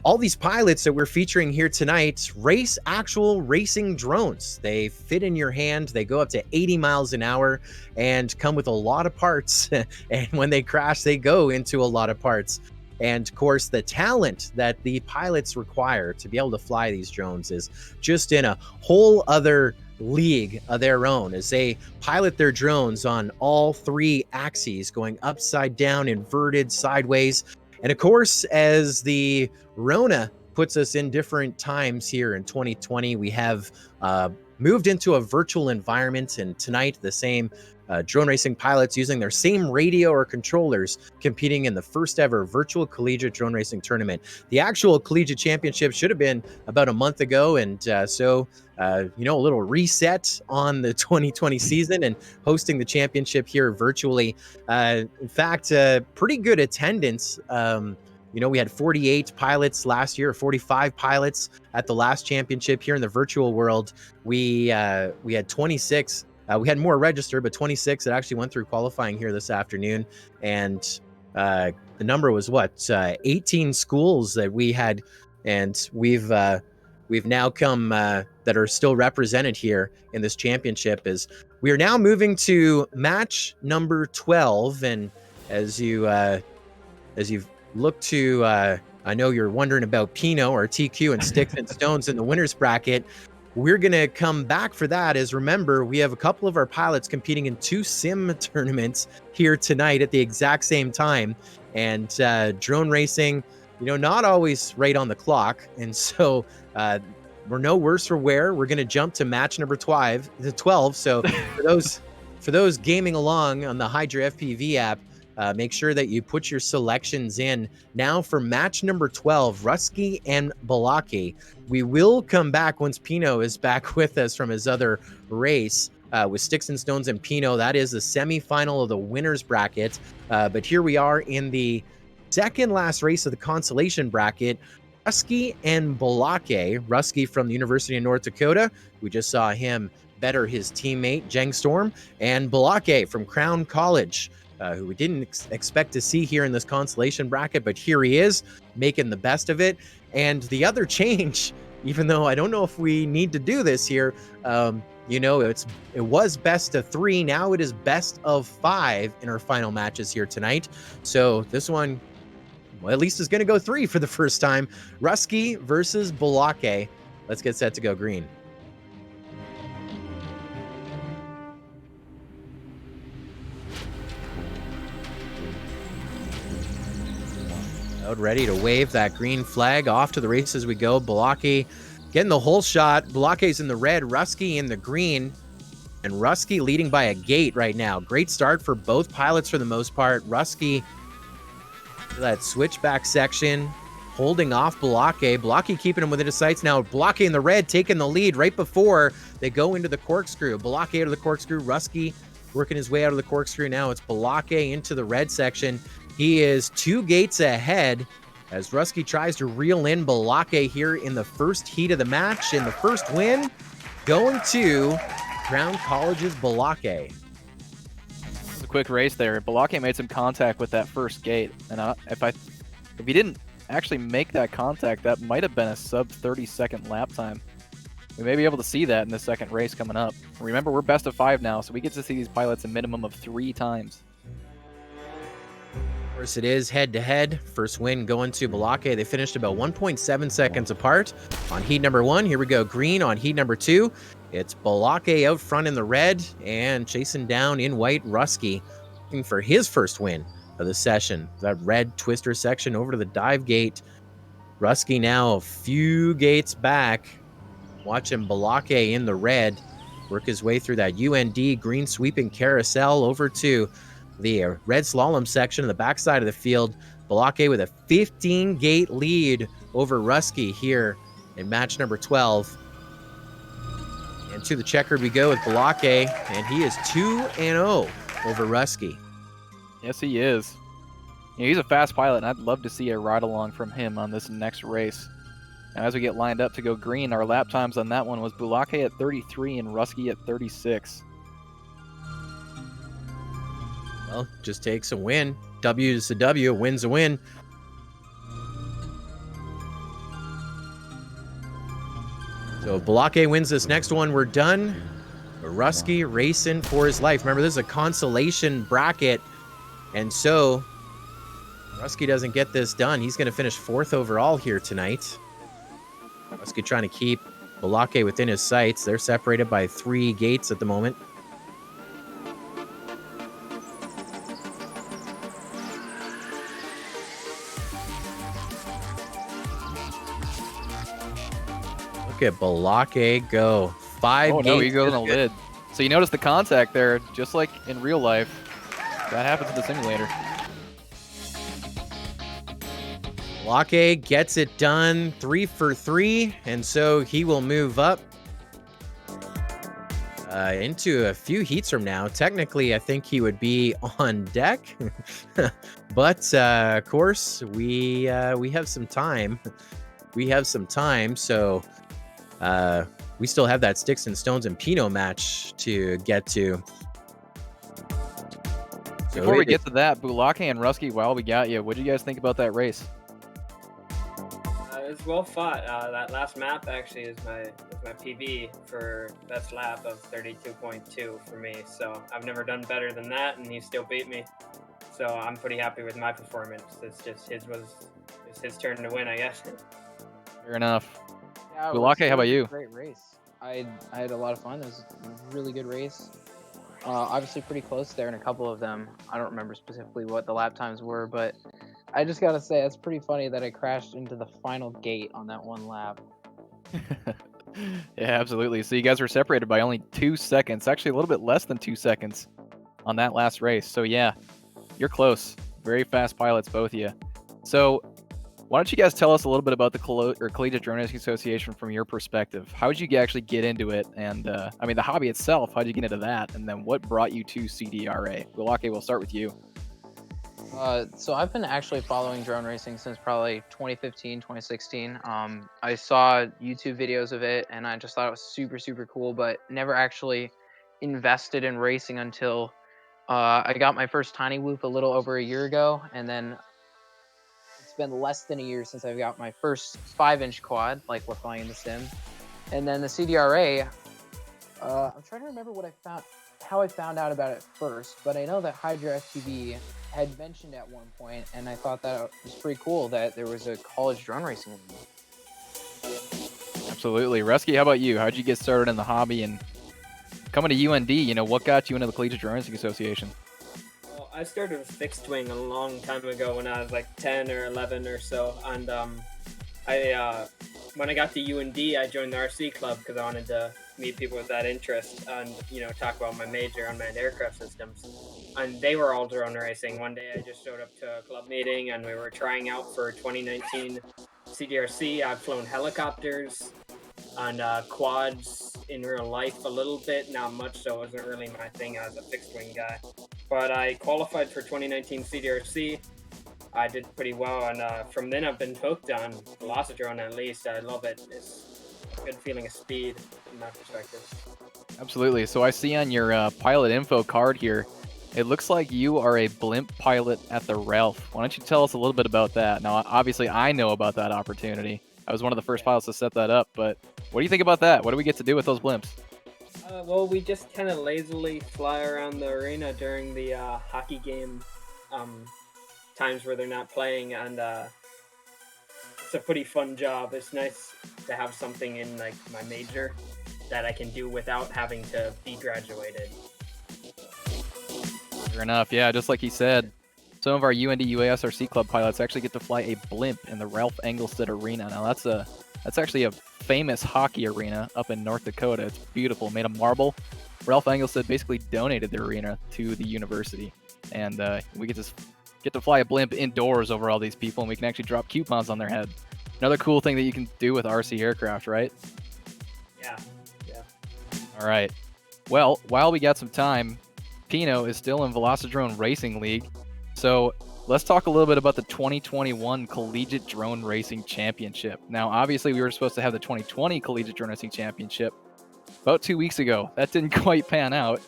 All these pilots that we're featuring here tonight race actual racing drones. They fit in your hand. They go up to 80 miles an hour and come with a lot of parts. And when they crash, they go into a lot of parts. And of course, the talent that the pilots require to be able to fly these drones is just in a whole other league of their own, as they pilot their drones on all 3 axes, going upside down, inverted, sideways. And of course, as the Rona puts us in different times here in 2020, we have moved into a virtual environment, and tonight the same drone racing pilots using their same radio or controllers competing in the first ever virtual collegiate drone racing tournament. The actual collegiate championship should have been about a month ago, and so a little reset on the 2020 season and hosting the championship here virtually. In fact, pretty good attendance. We had 48 pilots last year, 45 pilots at the last championship here in the virtual world. We had 26. We had more registered, but 26 that actually went through qualifying here this afternoon. And the number was 18 schools that we had, and we've now come that are still represented here in this championship. Is we are now moving to match number 12, and as you've looked to, I know you're wondering about Pino or TQ and Sticks and Stones in the winners bracket. We're going to come back for that, as remember, we have a couple of our pilots competing in 2 sim tournaments here tonight at the exact same time. And drone racing, not always right on the clock. And so we're no worse for wear. We're going to jump to match number 12. So for those gaming along on the HydraFPV app, make sure that you put your selections in. Now for match number 12, Rusky and Balaki. We will come back once Pino is back with us from his other race with Sticks and Stones and Pino. That is the semifinal of the winners bracket. But here we are in the second last race of the consolation bracket. Rusky and Balake. Rusky from the University of North Dakota. We just saw him better his teammate, Jeng Storm. And Balake from Crown College, who we didn't expect to see here in this consolation bracket, but here he is making the best of it. And the other change, even though I don't know if we need to do this here, it was best of 3. Now it is best of 5 in our final matches here tonight. So this one, at least is going to go 3 for the first time. Rusky versus Balake. Let's get set to go green. Ready to wave that green flag. Off to the races we go. Balake getting the whole shot. Balake's in the red, Rusky in the green, and Rusky leading by a gate right now. Great start for both pilots for the most part. Rusky, that switchback section, holding off Balake. Balake keeping him within his sights now. Balake in the red taking the lead right before they go into the corkscrew. Balake out of the corkscrew. Rusky working his way out of the corkscrew now. It's Balake into the red section. He is 2 gates ahead as Rusky tries to reel in Balake here in the first heat of the match. And the first win going to Crown College's Balake. A quick race there. Balake made some contact with that first gate. And if he didn't actually make that contact, that might have been a sub 30-second lap time. We may be able to see that in the second race coming up. Remember, we're best of 5 now, so we get to see these pilots a minimum of 3 times. Of course, it is head-to-head. First win going to Balake. They finished about 1.7 seconds apart on heat number 1. Here we go, green on heat number 2. It's Balake out front in the red and chasing down in white Rusky, looking for his first win of the session. That red twister section over to the dive gate. Rusky now a few gates back. Watching Balake in the red work his way through that UND green sweeping carousel over to the red slalom section of the backside of the field. Balake with a 15-gate lead over Rusky here in match number 12. And to the checkered we go with Balake, and he is 2-0 over Rusky. Yes, he is. He's a fast pilot, and I'd love to see a ride-along from him on this next race. Now, as we get lined up to go green, our lap times on that one was Balake at 33 and Rusky at 36. Well, just takes a win. W is a W, win's a win. So if Balake wins this next one, we're done. Rusky racing for his life. Remember, this is a consolation bracket, and so Rusky doesn't get this done. He's going to finish 4th overall here tonight. Rusky trying to keep Balake within his sights. They're separated by 3 gates at the moment. Look at Balake go. 5 Oh gates. no, he goes on Just the lid. So you notice the contact there, just like in real life. That happens in the simulator. Locke gets it done 3 for 3, and so he will move up into a few heats from now. Technically, I think he would be on deck, but of course, we have some time. We have some time, so we still have that Sticks and Stones and Pinot match to get to. So Before we get to that, Bulake and Rusky, while we got you, what do you guys think about that race? It was well fought. That last map actually is my PB for best lap of 32.2 for me. So I've never done better than that, and he still beat me. So I'm pretty happy with my performance. It's just his turn to win, I guess. Fair enough. Yeah, Bulake, how about you? Great race. I had a lot of fun. It was a really good race. Obviously pretty close there in a couple of them. I don't remember specifically what the lap times were, but I just gotta say it's pretty funny that I crashed into the final gate on that one lap. Yeah, absolutely. So you guys were separated by only 2 seconds, actually a little bit less than 2 seconds on that last race. So yeah, you're close. Very fast pilots, both of you. So why don't you guys tell us a little bit about the Collegiate Drone Racing Association from your perspective? How did you actually get into it? And I mean, the hobby itself, how did you get into that? And then what brought you to CDRA? Bulake, we'll start with you. So I've been actually following drone racing since probably 2015, 2016. I saw YouTube videos of it and I just thought it was super, super cool, but never actually invested in racing until I got my first Tiny Whoop a little over a year ago. And then it's been less than a year since I got my first 5-inch quad, like we're flying in the sim. And then the CDRA, I'm trying to remember how I found out about it first, but I know that HydraFPV had mentioned at one point, and I thought that it was pretty cool that there was a college drone racing league. Absolutely. Rusky, how about you? How'd you get started in the hobby and coming to UND, you know, what got you into the Collegiate Drone Racing Association? Well, I started with fixed wing a long time ago when I was like 10 or 11 or so, and when I got to UND, I joined the RC club because I wanted to meet people with that interest and, you know, talk about my major, unmanned aircraft systems. And they were all drone racing. One day I just showed up to a club meeting and we were trying out for 2019 CDRC. I've flown helicopters and quads in real life a little bit, not much, so it wasn't really my thing as a fixed wing guy. But I qualified for 2019 CDRC. I did pretty well, and from then I've been hooked on Velocitron at least. I love it. It's a good feeling of speed from that perspective. Absolutely. So I see on your pilot info card here, it looks like you are a blimp pilot at the Ralph. Why don't you tell us a little bit about that? Now, obviously, I know about that opportunity. I was one of the first pilots to set that up, but what do you think about that? What do we get to do with those blimps? Well, we just kind of lazily fly around the arena during the hockey game times where they're not playing, and it's a pretty fun job. It's nice to have something in like my major that I can do without having to be graduated. Fair enough. Yeah, just like he said, some of our UND UASRC club pilots actually get to fly a blimp in the Ralph Engelstad Arena. Now that's actually a famous hockey arena up in North Dakota. It's beautiful, made of marble. Ralph Engelstad basically donated the arena to the university, and we get to fly a blimp indoors over all these people, and we can actually drop coupons on their head. Another cool thing that you can do with RC aircraft, right? Yeah. All right. Well, while we got some time, Pino is still in Velocidrone Racing League. So let's talk a little bit about the 2021 Collegiate Drone Racing Championship. Now, obviously, we were supposed to have the 2020 Collegiate Drone Racing Championship about 2 weeks ago. That didn't quite pan out.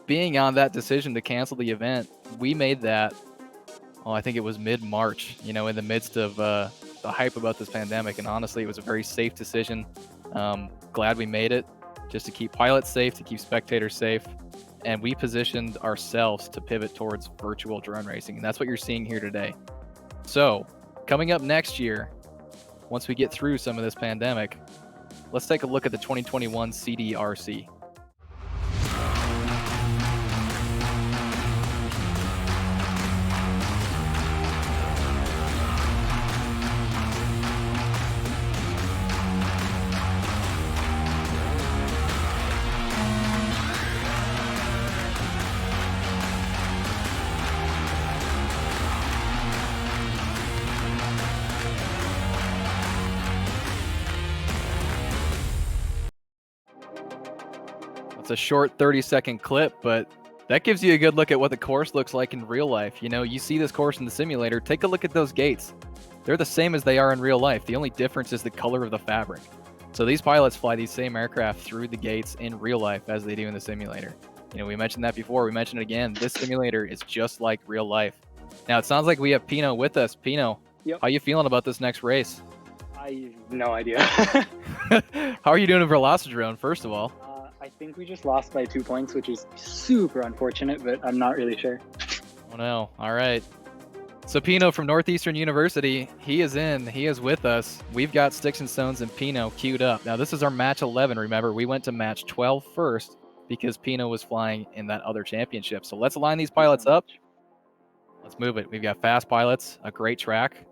Being on that decision to cancel the event, we made that, I think it was mid-March, you know, in the midst of the hype about this pandemic. And honestly, it was a very safe decision. Glad we made it, just to keep pilots safe, to keep spectators safe. And we positioned ourselves to pivot towards virtual drone racing. And that's what you're seeing here today. So coming up next year, once we get through some of this pandemic, let's take a look at the 2021 CDRC. It's a short 30-second clip, but that gives you a good look at what the course looks like in real life. You know, you see this course in the simulator. Take a look at those gates. They're the same as they are in real life. The only difference is the color of the fabric. So these pilots fly these same aircraft through the gates in real life as they do in the simulator. You know, we mentioned that before. We mentioned it again. This simulator is just like real life. Now, it sounds like we have Pino with us. Pino, how you feeling about this next race? I have no idea. How are you doing in Velocidrone, first of all? I think we just lost by 2 points, which is super unfortunate, but I'm not really sure. Oh, no. All right. So Pino from Northeastern University, he is in. He is with us. We've got Sticks and Stones and Pino queued up. Now, this is our match 11. Remember, we went to match 12 first because Pino was flying in that other championship. So let's line these pilots up. Let's move it. We've got fast pilots, a great track.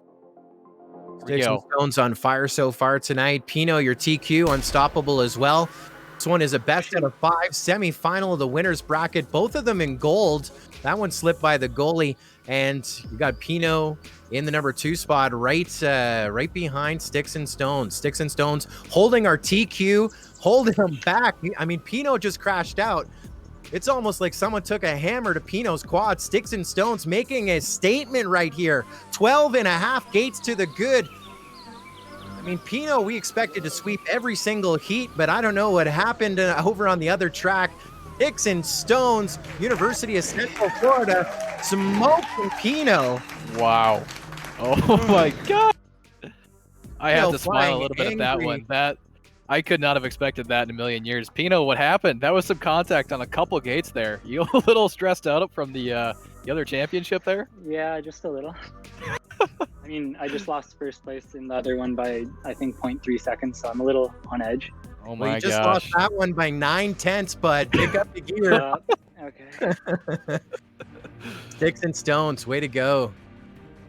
Sticks and Stones on fire so far tonight. Pino, your TQ, unstoppable as well. This one is a best out of 5 semi-final of the winners bracket. Both of them in gold. That one slipped by the goalie, and you got Pino in the number 2 spot, right behind Sticks and Stones. Sticks and Stones holding our TQ, holding him back. I mean, Pino just crashed out. It's almost like someone took a hammer to Pino's quad. Sticks and Stones making a statement right here. 12.5 gates to the good. I mean, Pino, we expected to sweep every single heat, but I don't know what happened over on the other track. Sticks and Stones, University of Central Florida, smoking Pino. Wow. Oh my God. I have to smile a flying little bit at that angry. one. I could not have expected that in a million years. Pino, what happened? That was some contact on a couple gates there. You a little stressed out from the other championship there? Yeah, just a little. I mean, I just lost first place in the other one by, I think, 0.3 seconds, so I'm a little on edge. Oh Well, my you just gosh. lost that one by 9/10, but pick up the gear. Okay. Sticks and Stones, way to go.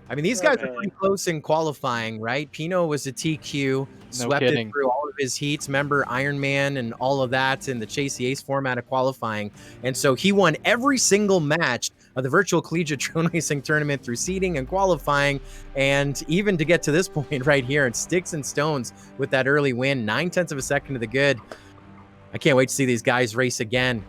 I mean, these guys are Okay. pretty close in qualifying, right? Pino was a TQ, swept it kidding. through all of his heats. Remember Iron Man and all of that in the Chase the Ace format of qualifying. And so he won every single match of the virtual collegiate drone racing tournament through seeding and qualifying. And even to get to this point right here, and Sticks and Stones with that early win, 9/10 of a second to the good. I can't wait to see these guys race again.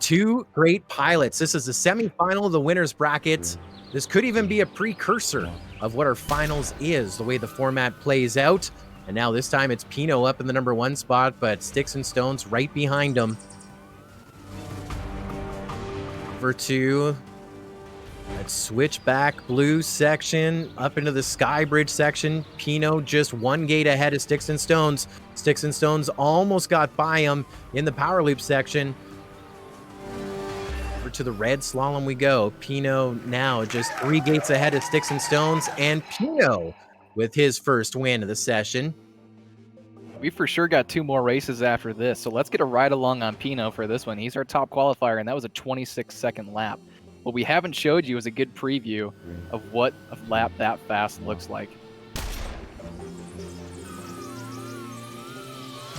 2 great pilots. This is the semifinal of the winners bracket. This could even be a precursor of what our finals is, the way the format plays out. And now this time it's Pino up in the number 1 spot, but Sticks and Stones right behind him. Over to that switchback blue section, up into the Skybridge section. Pino just 1 gate ahead of Sticks and Stones. Sticks and Stones almost got by him in the power loop section. Over to the red slalom we go. Pino now just 3 gates ahead of Sticks and Stones, and Pino with his first win of the session. We for sure got 2 more races after this, so let's get a ride along on Pino for this one. He's our top qualifier, and that was a 26-second lap. What we haven't showed you is a good preview of what a lap that fast looks like.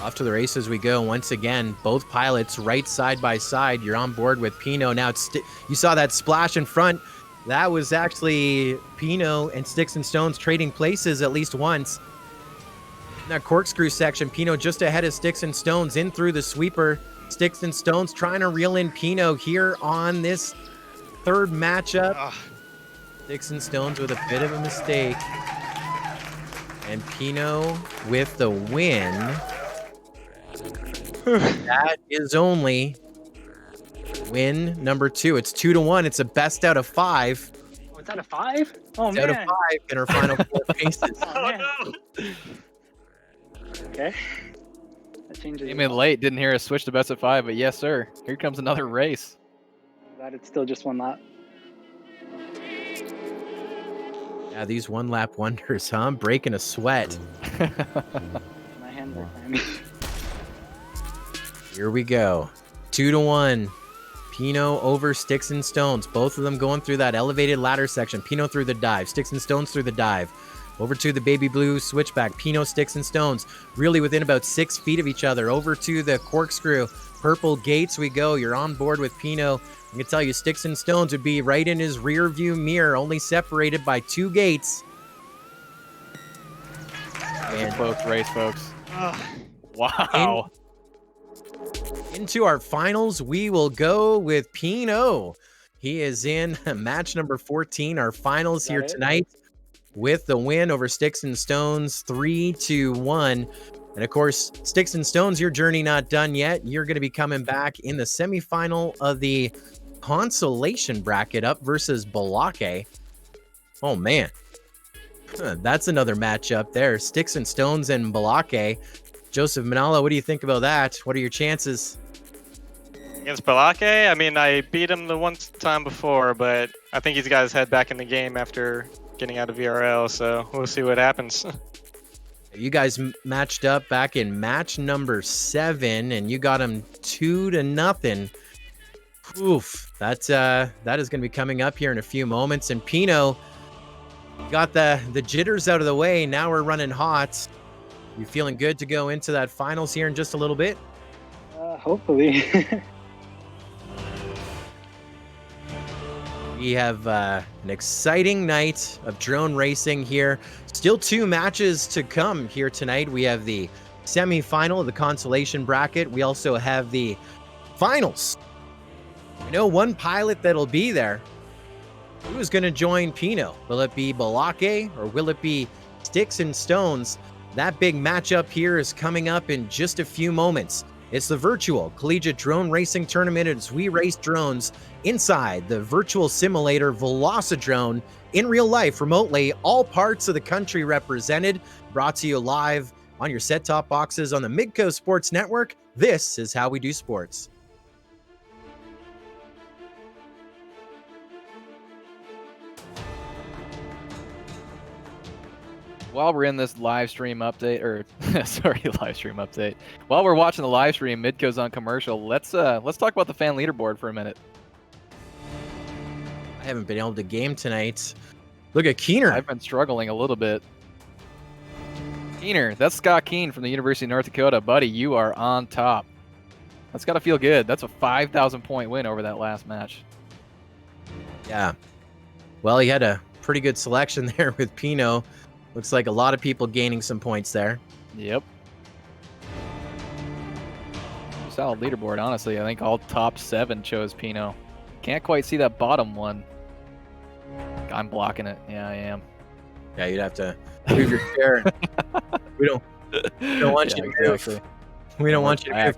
Off to the races we go once again. Both pilots right side by side. You're on board with Pino. Now, you saw that splash in front. That was actually Pino and Sticks and Stones trading places at least once. In that corkscrew section, Pino just ahead of Sticks and Stones in through the sweeper. Sticks and Stones trying to reel in Pino here on this 3rd matchup. Sticks and Stones with a bit of a mistake. And Pino with the win. That is only win number 2. It's 2-1. It's a best out of 5. Oh, it's out of 5? Oh, It's man. out of 5 in our final 4 races. Oh, man. Okay. That changes. Came in late, didn't hear us switch to best of 5, but yes, sir. Here comes another race. Glad it's still just 1 lap. Yeah, these 1-lap wonders, huh? I'm breaking a sweat. My hands are clammy. Here we go. 2-1. Pino over Sticks and Stones. Both of them going through that elevated ladder section. Pino through the dive. Sticks and Stones through the dive. Over to the baby blue switchback. Pino, Sticks and Stones. Really within about 6 feet of each other. Over to the corkscrew. Purple gates we go. You're on board with Pino. I can tell you Sticks and Stones would be right in his rear view mirror. Only separated by 2 gates. And close race, folks. Wow. Into our finals, we will go with Pino. He is in match number 14, our finals here tonight, with the win over Sticks and Stones 3-1. And of course, Sticks and Stones, your journey not done yet. You're going to be coming back in the semifinal of the Consolation bracket up versus Balake. Oh, man. That's another matchup there. Sticks and Stones and Balake. Joseph Manala, what do you think about that? What are your chances? Against Balake? I mean, I beat him the one time before, but I think he's got his head back in the game after getting out of VRL, so we'll see what happens. You guys matched up back in match number 7, and you got him 2-0. Oof, that is going to be coming up here in a few moments. And Pino got the jitters out of the way. Now we're running hot. You feeling good to go into that finals here in just a little bit? Hopefully. We have an exciting night of drone racing here. Still 2 matches to come here tonight. We have the semifinal of the Consolation bracket. We also have the finals. We know one pilot that'll be there. Who's going to join Pino? Will it be Balake or will it be Sticks and Stones? That big matchup here is coming up in just a few moments. It's the virtual Collegiate Drone Racing Tournament as we race drones inside the virtual simulator Velocidrone in real life, remotely, all parts of the country represented, brought to you live on your set-top boxes on the Midco Sports Network. This is how we do sports. While we're in this live stream update, while we're watching the live stream, Midco's on commercial. Let's talk about the fan leaderboard for a minute. I haven't been able to game tonight. Look at Keener. I've been struggling a little bit. Keener, that's Scott Keen from the University of North Dakota. Buddy, you are on top. That's got to feel good. That's a 5,000 point win over that last match. Yeah. Well, he had a pretty good selection there with Pino. Looks like a lot of people gaining some points there. Yep. Solid leaderboard, honestly. I think all top 7 chose Pino. Can't quite see that bottom one. I'm blocking it. Yeah, I am. Yeah, you'd have to move your chair. We don't want you to move. We don't want you to move.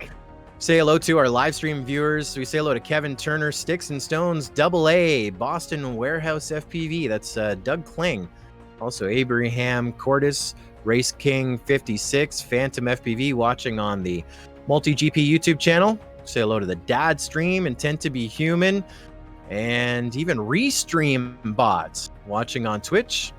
Say hello to our live stream viewers. We say hello to Kevin Turner, Sticks and Stones, AA, Boston Warehouse FPV. That's Doug Kling. Also, Abraham Cordis, Race King 56, Phantom FPV watching on the MultiGP YouTube channel. Say hello to the Dad Stream, Intent to be Human, and even Restream Bots watching on Twitch.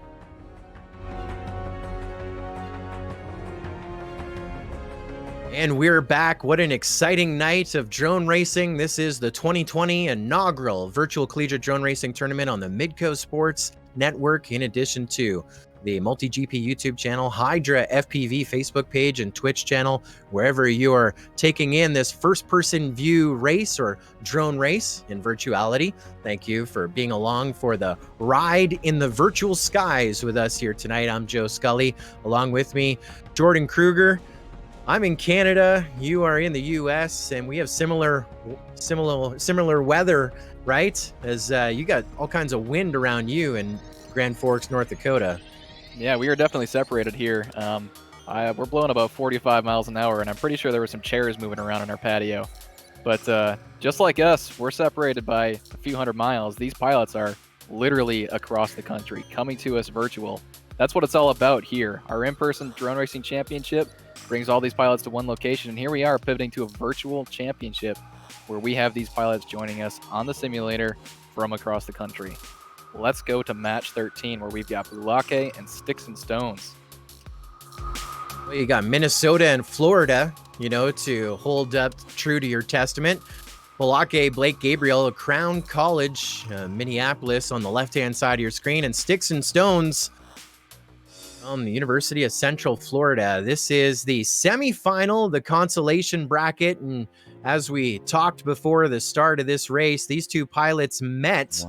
And we're back. What an exciting night of drone racing. This is the 2020 inaugural Virtual Collegiate Drone Racing Tournament on the Midco Sports Network, in addition to the MultiGP YouTube channel, HydraFPV Facebook page, and Twitch channel. Wherever you are taking in this first-person view race or drone race in virtuality, thank you for being along for the ride in the virtual skies with us here tonight. I'm Joe Scully. Along with me, Jordan Kruger. I'm in Canada, you are in the US, and we have similar weather, right? As you got all kinds of wind around you in Grand Forks, North Dakota. Yeah, we are definitely separated here. We're blowing about 45 miles an hour, and I'm pretty sure there were some chairs moving around in our patio. But just like us, we're separated by a few hundred miles. These pilots are literally across the country, coming to us virtual. That's what it's all about here. Our in-person drone racing championship brings all these pilots to one location, and here we are pivoting to a virtual championship where we have these pilots joining us on the simulator from across the country. Let's go to match 13, where we've got Balake and Sticks and Stones. Well, you got Minnesota and Florida, to hold up true to your testament. Balake, Blake Gabriel, Crown College, Minneapolis on the left-hand side of your screen, and Sticks and Stones from the University of Central Florida. This is the semifinal, the Consolation bracket, and as we talked before the start of this race, these two pilots met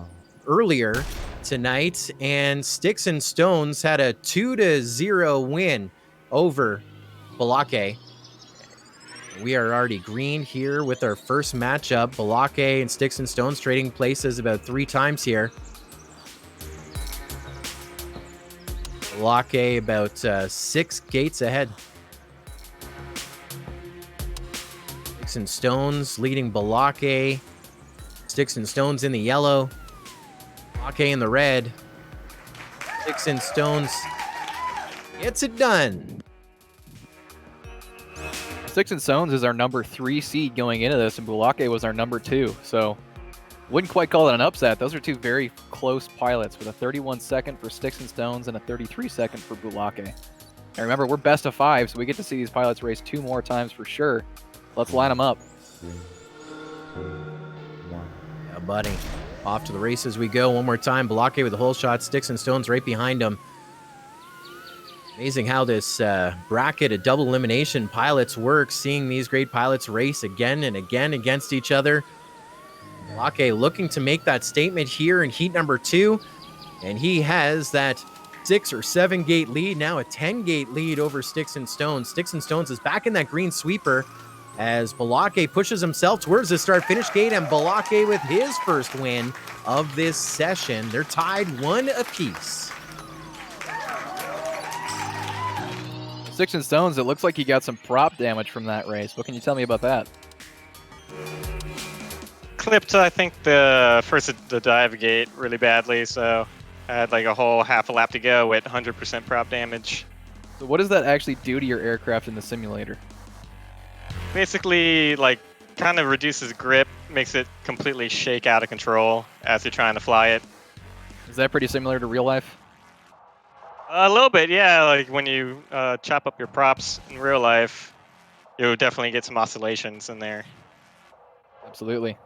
earlier tonight, and Sticks and Stones had a 2-0 win over Balake. We are already green here with our first matchup. Balake and Sticks and Stones trading places about 3 times here. Balake about 6 gates ahead. Sticks and Stones leading Balake. Sticks and Stones in the yellow. Balake in the red. Sticks and Stones gets it done. Sticks and Stones is our number 3 seed going into this, and Bulake was our number 2. So wouldn't quite call it an upset. Those are 2 very close pilots with a 31 second for Sticks and Stones and a 33 second for Bulake. And remember, we're best of 5, so we get to see these pilots race 2 more times for sure. Let's line them up. Yeah, buddy. Off to the races we go. One more time. Bulake with the hole shot. Sticks and Stones right behind him. Amazing how this bracket of double elimination pilots works. Seeing these great pilots race again and again against each other. Bulake looking to make that statement here in heat number 2. And he has that 6 or 7 gate lead. Now a 10 gate lead over Sticks and Stones. Sticks and Stones is back in that green sweeper as Bulake pushes himself towards the start-finish gate, and Bulake with his first win of this session. They're tied 1 apiece. Sticks and Stones, it looks like he got some prop damage from that race. What can you tell me about that? Clipped, I think, the dive gate really badly, so I had like a whole half a lap to go with 100% prop damage. So what does that actually do to your aircraft in the simulator? Basically, like, kind of reduces grip, makes it completely shake out of control as you're trying to fly it. Is that pretty similar to real life? A little bit, yeah. Like when you chop up your props in real life, you'll definitely get some oscillations in there. Absolutely.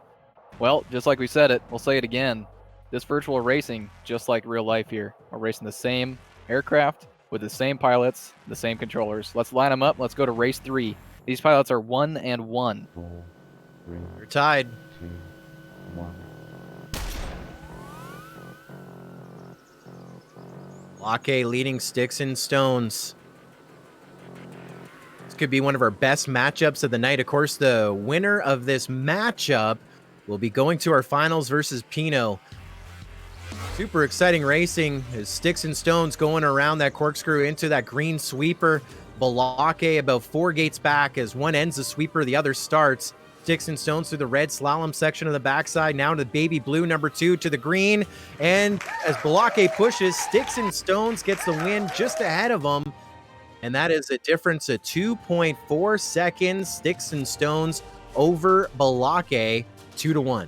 Well, just like we said it, we'll say it again. This virtual racing, just like real life here. We're racing the same aircraft with the same pilots, the same controllers. Let's line them up. Let's go to race 3. These pilots are 1 and 1. You're tied. Bulake leading Sticks and Stones. This could be one of our best matchups of the night. Of course, the winner of this matchup will be going to our finals versus Pino. Super exciting racing as Sticks and Stones going around that corkscrew into that green sweeper. Bulake about 4 gates back as one ends the sweeper, the other starts. Sticks and Stones through the red slalom section of the backside, now to the baby blue number 2 to the green. And as Bulake pushes, Sticks and Stones gets the win just ahead of them. And that is a difference of 2.4 seconds. Sticks and Stones over Bulake 2-1.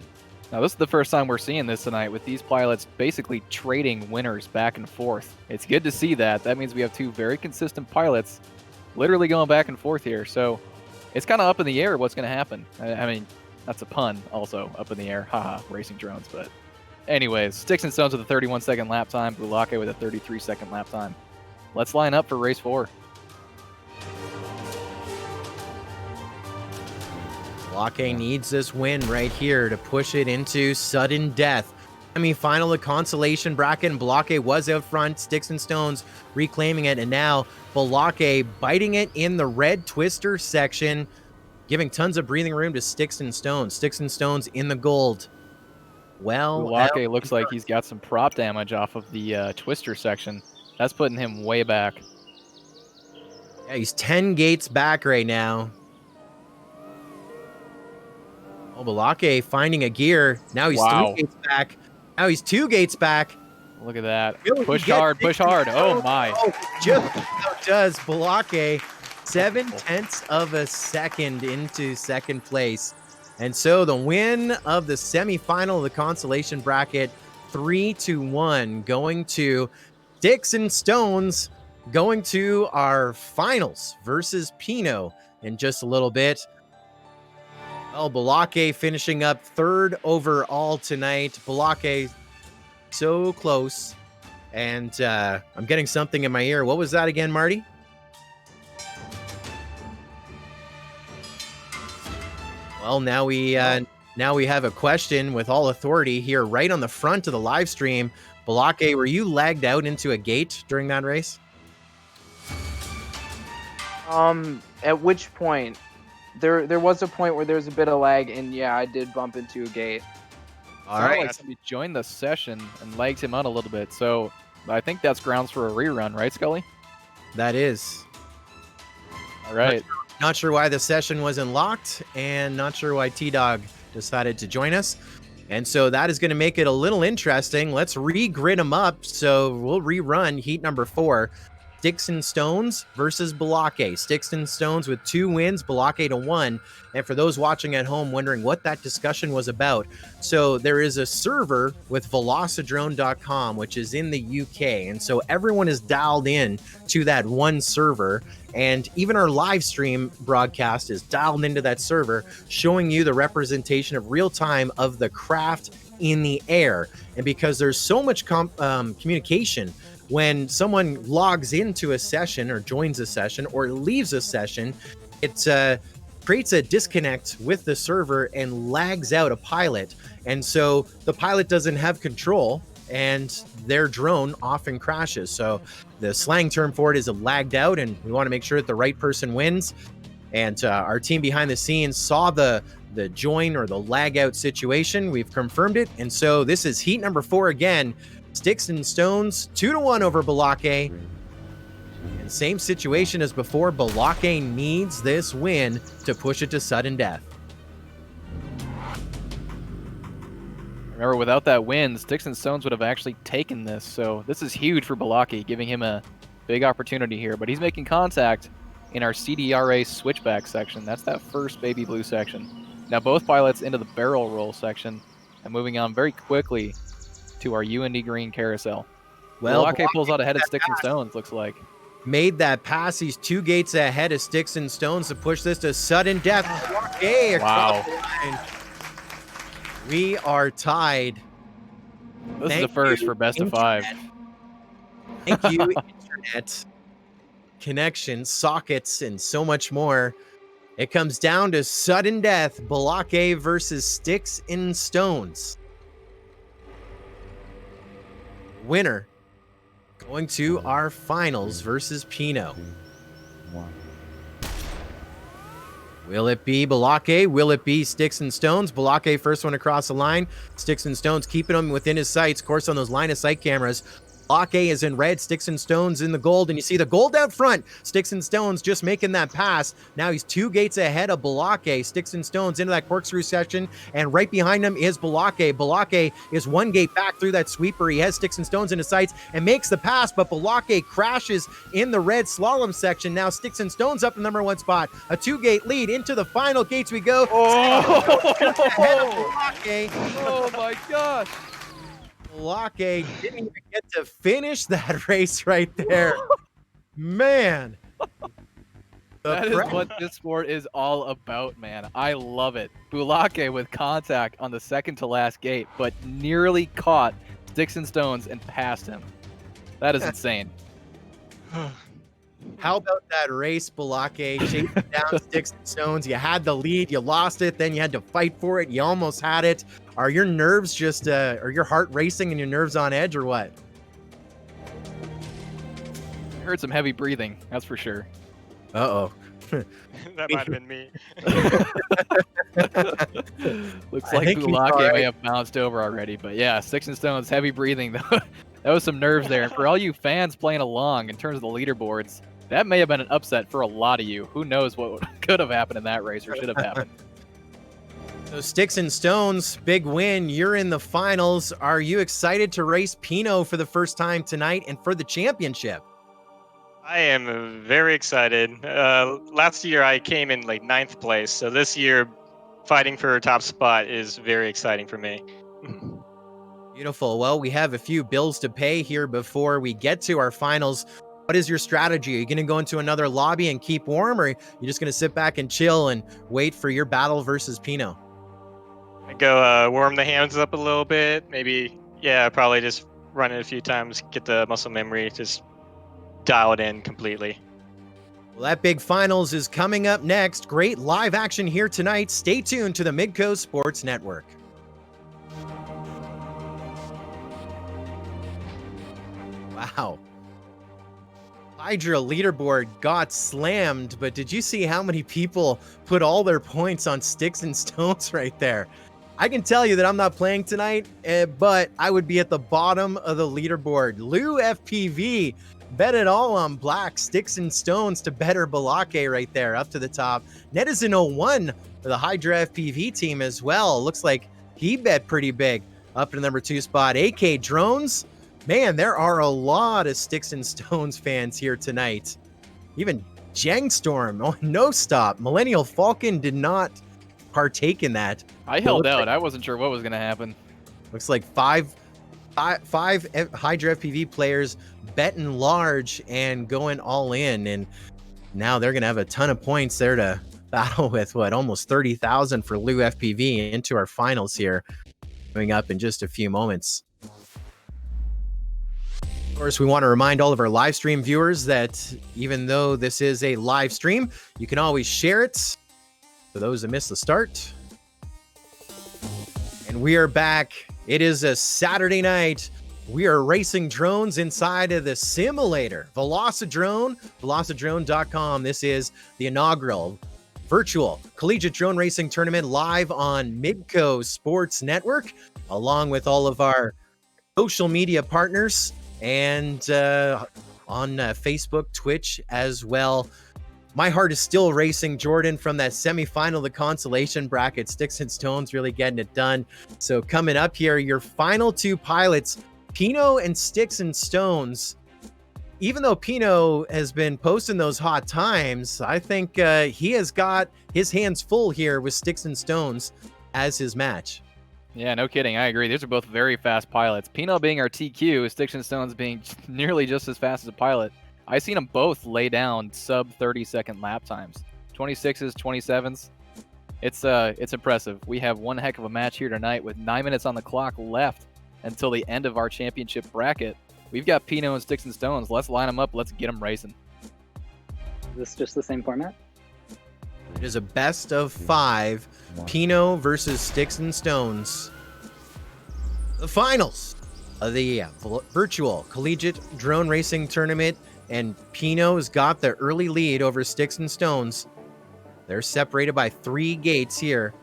Now, this is the first time we're seeing this tonight with these pilots basically trading winners back and forth. It's good to see that. That means we have 2 very consistent pilots literally going back and forth here. So it's kind of up in the air what's going to happen. I mean, that's a pun also, up in the air. Haha, racing drones. But anyways, Sticks and Stones with a 31-second lap time. Bulake with a 33-second lap time. Let's line up for race 4. Bulake needs this win right here to push it into sudden death. Semi-final, the Consolation bracket, and Bulake was out front. Sticks and Stones reclaiming it, and now Bulake biting it in the red twister section, giving tons of breathing room to Sticks and Stones. Sticks and Stones in the gold. Well, Bulake looks like he's got some prop damage off of the twister section. That's putting him way back. Yeah, he's 10 gates back right now. Oh, Bulake finding a gear. Now he's 3 gates back. Now he's 2 gates back. Look at that. Push hard, push hard. Oh, my. Oh, just how does Bulake 0.7 of a second into second place. And so the win of the semifinal of the Consolation bracket, 3-1, going to Sticks and Stones, going to our finals versus Pino in just a little bit. Well, Bulake finishing up 3rd overall tonight. Bulake so close. And I'm getting something in my ear. What was that again, Marty? Well, now we have a question with all authority here right on the front of the live stream. Bulake, were you lagged out into a gate during that race? At which point? there was a point where there was a bit of lag, and yeah, I did bump into a gate. Sounded like somebody joined the session and lagged him out a little bit, so I think that's grounds for a rerun, right, Scully? That is. All right. Not sure why the session wasn't locked, and not sure why T-Dog decided to join us. And so that is going to make it a little interesting. Let's re-grid them up. So we'll rerun heat number 4. Sticks and Stones versus Balake. Sticks and Stones with 2 wins, Balake to 1. And for those watching at home wondering what that discussion was about, so there is a server with velocidrone.com, which is in the UK. And so everyone is dialed in to that one server. And even our live stream broadcast is dialed into that server, showing you the representation of real time of the craft in the air. And because there's so much communication, when someone logs into a session or joins a session or leaves a session, it creates a disconnect with the server and lags out a pilot. And so the pilot doesn't have control and their drone often crashes. So the slang term for it is a lagged out, and we want to make sure that the right person wins. And our team behind the scenes saw the join or the lag out situation. We've confirmed it. And so this is heat number 4 again. Sticks and Stones 2-1 over Balake. And same situation as before. Balake needs this win to push it to sudden death. Remember, without that win, Sticks and Stones would have actually taken this. So this is huge for Balake, giving him a big opportunity here. But he's making contact in our CDRA switchback section. That's that first baby blue section. Now both pilots into the barrel roll section and moving on very quickly to our UND green carousel. Well, Balake pulls out ahead of Sticks and Stones, looks like. Made that pass. He's 2 gates ahead of Sticks and Stones to push this to sudden death. Balake across the line. We are tied. This is a first for best of 5. Thank you, internet, connections, sockets, and so much more. It comes down to sudden death. Balake versus Sticks and Stones. Winner going to our finals versus Pino. Will it be Balake? Will it be Sticks and Stones? Balake first one across the line. Sticks and Stones keeping him within his sights. Of course, on those line of sight cameras, Balake is in red, Sticks and Stones in the gold, and you see the gold out front. Sticks and Stones just making that pass. Now he's 2 gates ahead of Balake. Sticks and Stones into that corkscrew section, and right behind him is Balake. Balake is 1 gate back through that sweeper. He has Sticks and Stones in his sights and makes the pass, but Balake crashes in the red slalom section. Now Sticks and Stones up in the number 1 spot. A 2-gate lead into the final gates we go. Oh my gosh. Balake didn't even get to finish that race right there. Man. That is what this sport is all about, man. I love it. Balake with contact on the second to last gate, but nearly caught Sticks and Stones and passed him. That is insane. How about that race, Balake? Chasing down Sticks and Stones. You had the lead, you lost it, then you had to fight for it. You almost had it. Are your nerves just, are your heart racing and your nerves on edge, or what? I heard some heavy breathing, that's for sure. Uh-oh. That might have been me. Looks like Balake may have bounced over already, but yeah, Sticks and Stones, heavy breathing. That was some nerves there. And for all you fans playing along in terms of the leaderboards, that may have been an upset for a lot of you. Who knows what could have happened in that race or should have happened. So Sticks and Stones, big win. You're in the finals. Are you excited to race Pino for the first time tonight and for the championship? I am very excited. Last year I came in like 9th place, so this year fighting for a top spot is very exciting for me. Beautiful. Well, we have a few bills to pay here before we get to our finals. What is your strategy? Are you going to go into another lobby and keep warm, or are you just going to sit back and chill and wait for your battle versus Pino? I go warm the hands up a little bit. Maybe, yeah, probably just run it a few times, get the muscle memory, just dial it in completely. Well, that big finals is coming up next. Great live action here tonight. Stay tuned to the Midcoast Sports Network. Wow. Hydra leaderboard got slammed, but did you see how many people put all their points on sticks and stones right there? I can tell you that I'm not playing tonight, but I would be at the bottom of the leaderboard. Lou FPV bet it all on black, sticks and stones to better Balake right there, up to the top. Netizen01 for the Hydra FPV team as well. Looks like he bet pretty big up to the number 2 spot. AK Drones. Man, there are a lot of Sticks and Stones fans here tonight. Even Jangstorm, oh, no stop. Millennial Falcon did not partake in that. I held out. I wasn't sure what was going to happen. Looks like five Hydra FPV players betting large and going all in. And now they're going to have a ton of points there to battle with. What, almost 30,000 for Lou FPV into our finals here. Coming up in just a few moments. Of course, we want to remind all of our live stream viewers that even though this is a live stream, you can always share it for those that missed the start. And we are back. It is a Saturday night. We are racing drones inside of the simulator. Velocidrone, velocidrone.com. This is the inaugural virtual collegiate drone racing tournament live on Midco Sports Network, along with all of our social media partners and on Facebook, Twitch as well. My heart is still racing, Jordan, from that semifinal of the consolation bracket. Sticks and Stones really getting it done. So coming up here, your final 2 pilots, Pino and Sticks and Stones. Even though Pino has been posting those hot times, I think he has got his hands full here with Sticks and Stones as his match. Yeah, no kidding. I agree. These are both very fast pilots. Pino being our TQ, Sticks and Stones being nearly just as fast as a pilot. I've seen them both lay down sub 30-second lap times. 26s, 27s. It's impressive. We have one heck of a match here tonight with 9 minutes on the clock left until the end of our championship bracket. We've got Pino and Sticks and Stones. Let's line them up. Let's get them racing. Is this just the same format? It is a best of 5. Pino versus Sticks and Stones. The finals of the virtual collegiate drone racing tournament. And Pino's got the early lead over Sticks and Stones. They're separated by 3 gates here.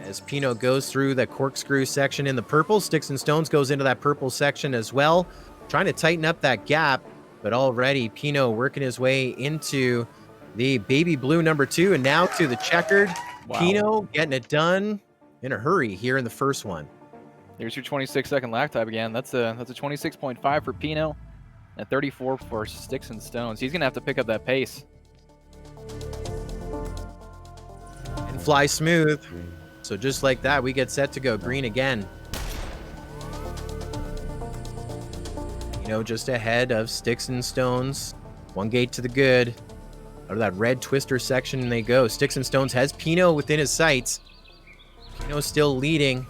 As Pino goes through the corkscrew section in the purple, Sticks and Stones goes into that purple section as well. Trying to tighten up that gap, but already Pino working his way into the baby blue number 2 and now to the checkered. Wow. Pino getting it done in a hurry here in the first one. There's your 26-second lap time again. That's a 26.5 for Pino and 34 for Sticks and Stones. He's going to have to pick up that pace. And fly smooth. So just like that, we get set to go green again. Pino just ahead of Sticks and Stones. 1 gate to the good. Out of that red twister section they go. Sticks and Stones has Pino within his sights. Pino still leading.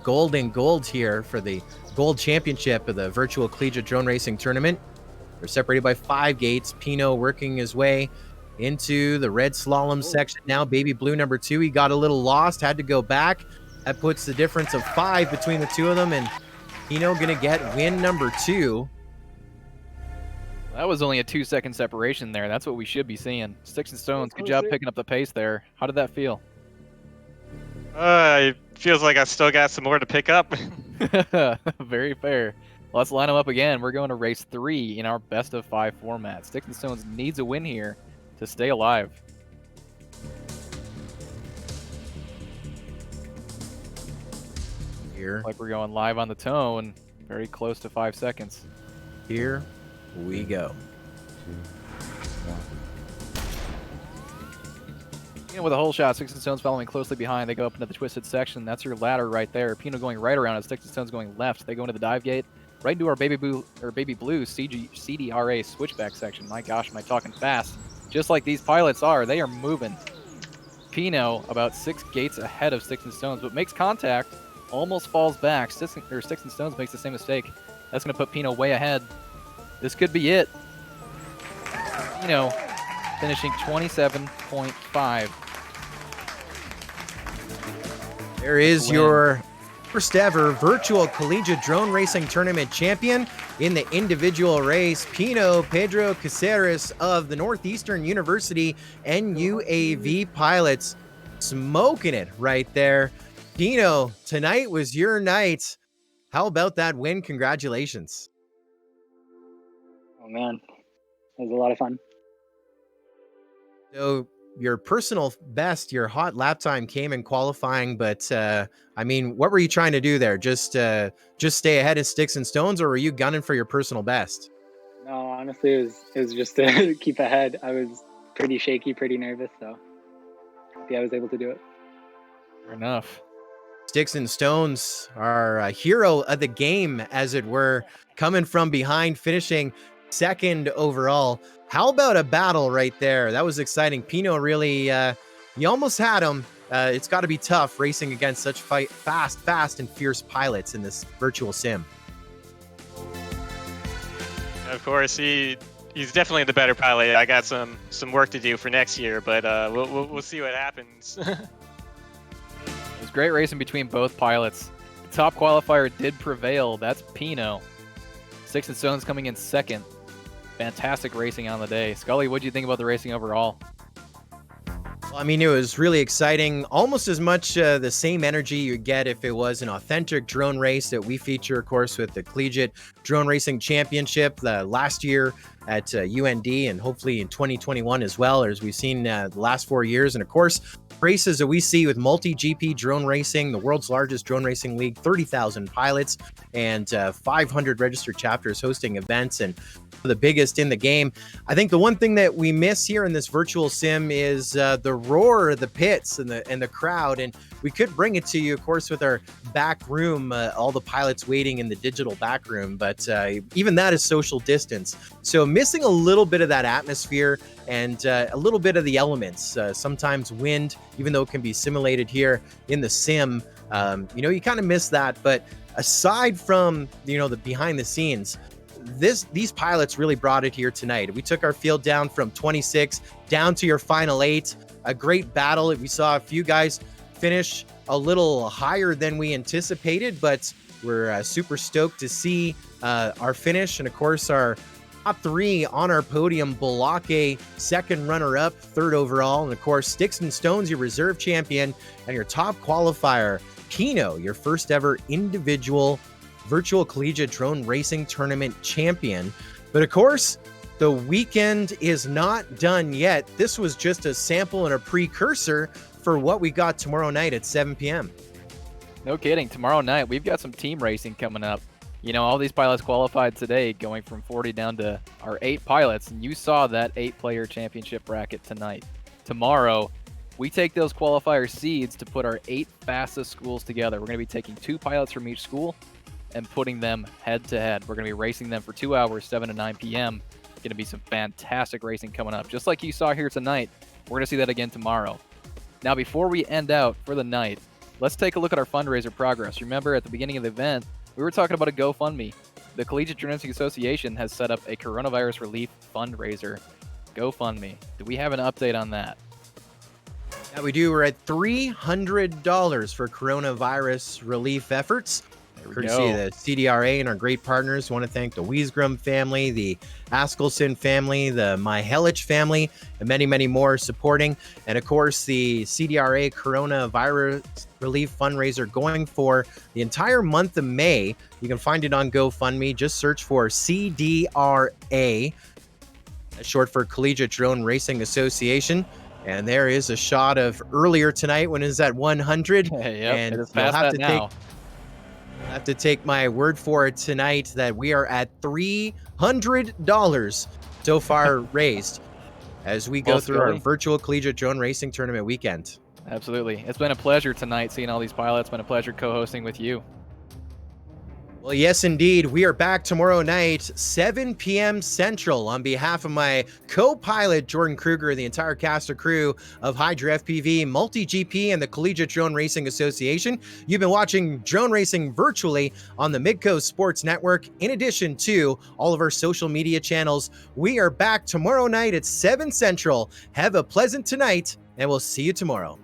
Gold and gold here for the gold championship of the virtual collegiate drone racing tournament. They're separated by 5 gates. Pino working his way into the red slalom section. Now baby blue number 2. He got a little lost, had to go back. That puts the difference of 5 between the 2 of them, and Pino gonna get win number 2. That was only a 2-second separation there. That's what we should be seeing. Sticks and Stones, good job picking up the pace there. How did that feel? It feels like I still got some more to pick up. Very fair. Let's line them up again. We're going to race 3 in our best of 5 format. Sticks and Stones needs a win here to stay alive. Here. Like we're going live on the tone. Very close to 5 seconds. Here we go. With a hole shot, Sticks and Stones following closely behind. They go up into the twisted section. That's your ladder right there. Pino going right around it. Sticks and Stones going left. They go into the dive gate. Right into our baby blue CDRA switchback section. My gosh, am I talking fast? Just like these pilots are. They are moving. Pino about 6 gates ahead of Sticks and Stones, but makes contact. Almost falls back. Sticks and Stones makes the same mistake. That's going to put Pino way ahead. This could be it. Pino finishing 27.5. There is your first ever virtual collegiate drone racing tournament champion in the individual race, Pino Pedro Caceres of the Northeastern University NUAV Pilots, smoking it right there. Pino, tonight was your night. How about that win? Congratulations. Oh man, it was a lot of fun. So your personal best, your hot lap time came in qualifying, but I mean, what were you trying to do there? Just stay ahead of sticks and stones, or were you gunning for your personal best? No, honestly, it was just to keep ahead. I was pretty shaky, pretty nervous, so yeah, I was able to do it. Fair enough. Sticks and stones are a hero of the game, as it were, coming from behind, finishing second overall. How about a battle right there? That was exciting. Pino really, you almost had him. It's got to be tough racing against such fast and fierce pilots in this virtual sim. Of course, he's definitely the better pilot. I got some work to do for next year, but we'll see what happens. It was great racing between both pilots. The top qualifier did prevail. That's Pino. Sticks and Stones coming in second. Fantastic racing on the day. Scully, what do you think about the racing overall? Well, I mean, it was really exciting. Almost as much the same energy you get if it was an authentic drone race that we feature, of course, with the Collegiate Drone Racing Championship last year at UND, and hopefully in 2021 as well, as we've seen the last 4 years. And of course, races that we see with MultiGP drone racing, the world's largest drone racing league, 30,000 pilots and 500 registered chapters hosting events, and the biggest in the game. I think the one thing that we miss here in this virtual sim is the roar of the pits and the crowd, and we could bring it to you, of course, with our back room, all the pilots waiting in the digital back room, but even that is social distance. So missing a little bit of that atmosphere and a little bit of the elements, sometimes wind, even though it can be simulated here in the sim, you kind of miss that. But aside from, the behind the scenes, these pilots really brought it here tonight. We took our field down from 26 down to your final 8. A great battle. We saw a few guys finish a little higher than we anticipated, but we're super stoked to see our finish. And of course, our top 3 on our podium: Balake, second runner-up, third overall, and of course, Sticks and Stones, your reserve champion, and your top qualifier, Pino, your first ever individual virtual collegiate drone racing tournament champion. But of course, the weekend is not done yet. This was just a sample and a precursor for what we got tomorrow night at 7 p.m. No kidding. Tomorrow night, we've got some team racing coming up. All these pilots qualified today, going from 40 down to our 8 pilots, and you saw that 8-player championship bracket tonight. Tomorrow, we take those qualifier seeds to put our 8 fastest schools together. We're going to be taking 2 pilots from each school and putting them head-to-head. We're going to be racing them for 2 hours, 7 to 9 p.m. Going to be some fantastic racing coming up. Just like you saw here tonight, we're going to see that again tomorrow. Now, before we end out for the night, let's take a look at our fundraiser progress. Remember, at the beginning of the event, we were talking about a GoFundMe. The Collegiate Drone Racing Association has set up a coronavirus relief fundraiser. GoFundMe. Do we have an update on that? Yeah, we do. We're at $300 for coronavirus relief efforts. Courtesy of the CDRA and our great partners. I want to thank the Wiesgrum family, the Askelson family, the Mihelich family, and many, many more supporting. And of course, the CDRA Coronavirus Relief Fundraiser going for the entire month of May. You can find it on GoFundMe. Just search for CDRA, short for Collegiate Drone Racing Association. And there is a shot of earlier tonight when it was at 100. Yep, and it is past that now. I have to take my word for it tonight that we are at $300 so far raised as we go through our virtual collegiate drone racing tournament weekend. Absolutely. It's been a pleasure tonight seeing all these pilots. It's been a pleasure co-hosting with you. Well, yes, indeed. We are back tomorrow night, 7 p.m. Central. On behalf of my co-pilot, Jordan Kruger, and the entire cast or crew of HydraFPV, MultiGP, and the Collegiate Drone Racing Association, you've been watching drone racing virtually on the Midcoast Sports Network, in addition to all of our social media channels. We are back tomorrow night at 7 Central. Have a pleasant tonight, and we'll see you tomorrow.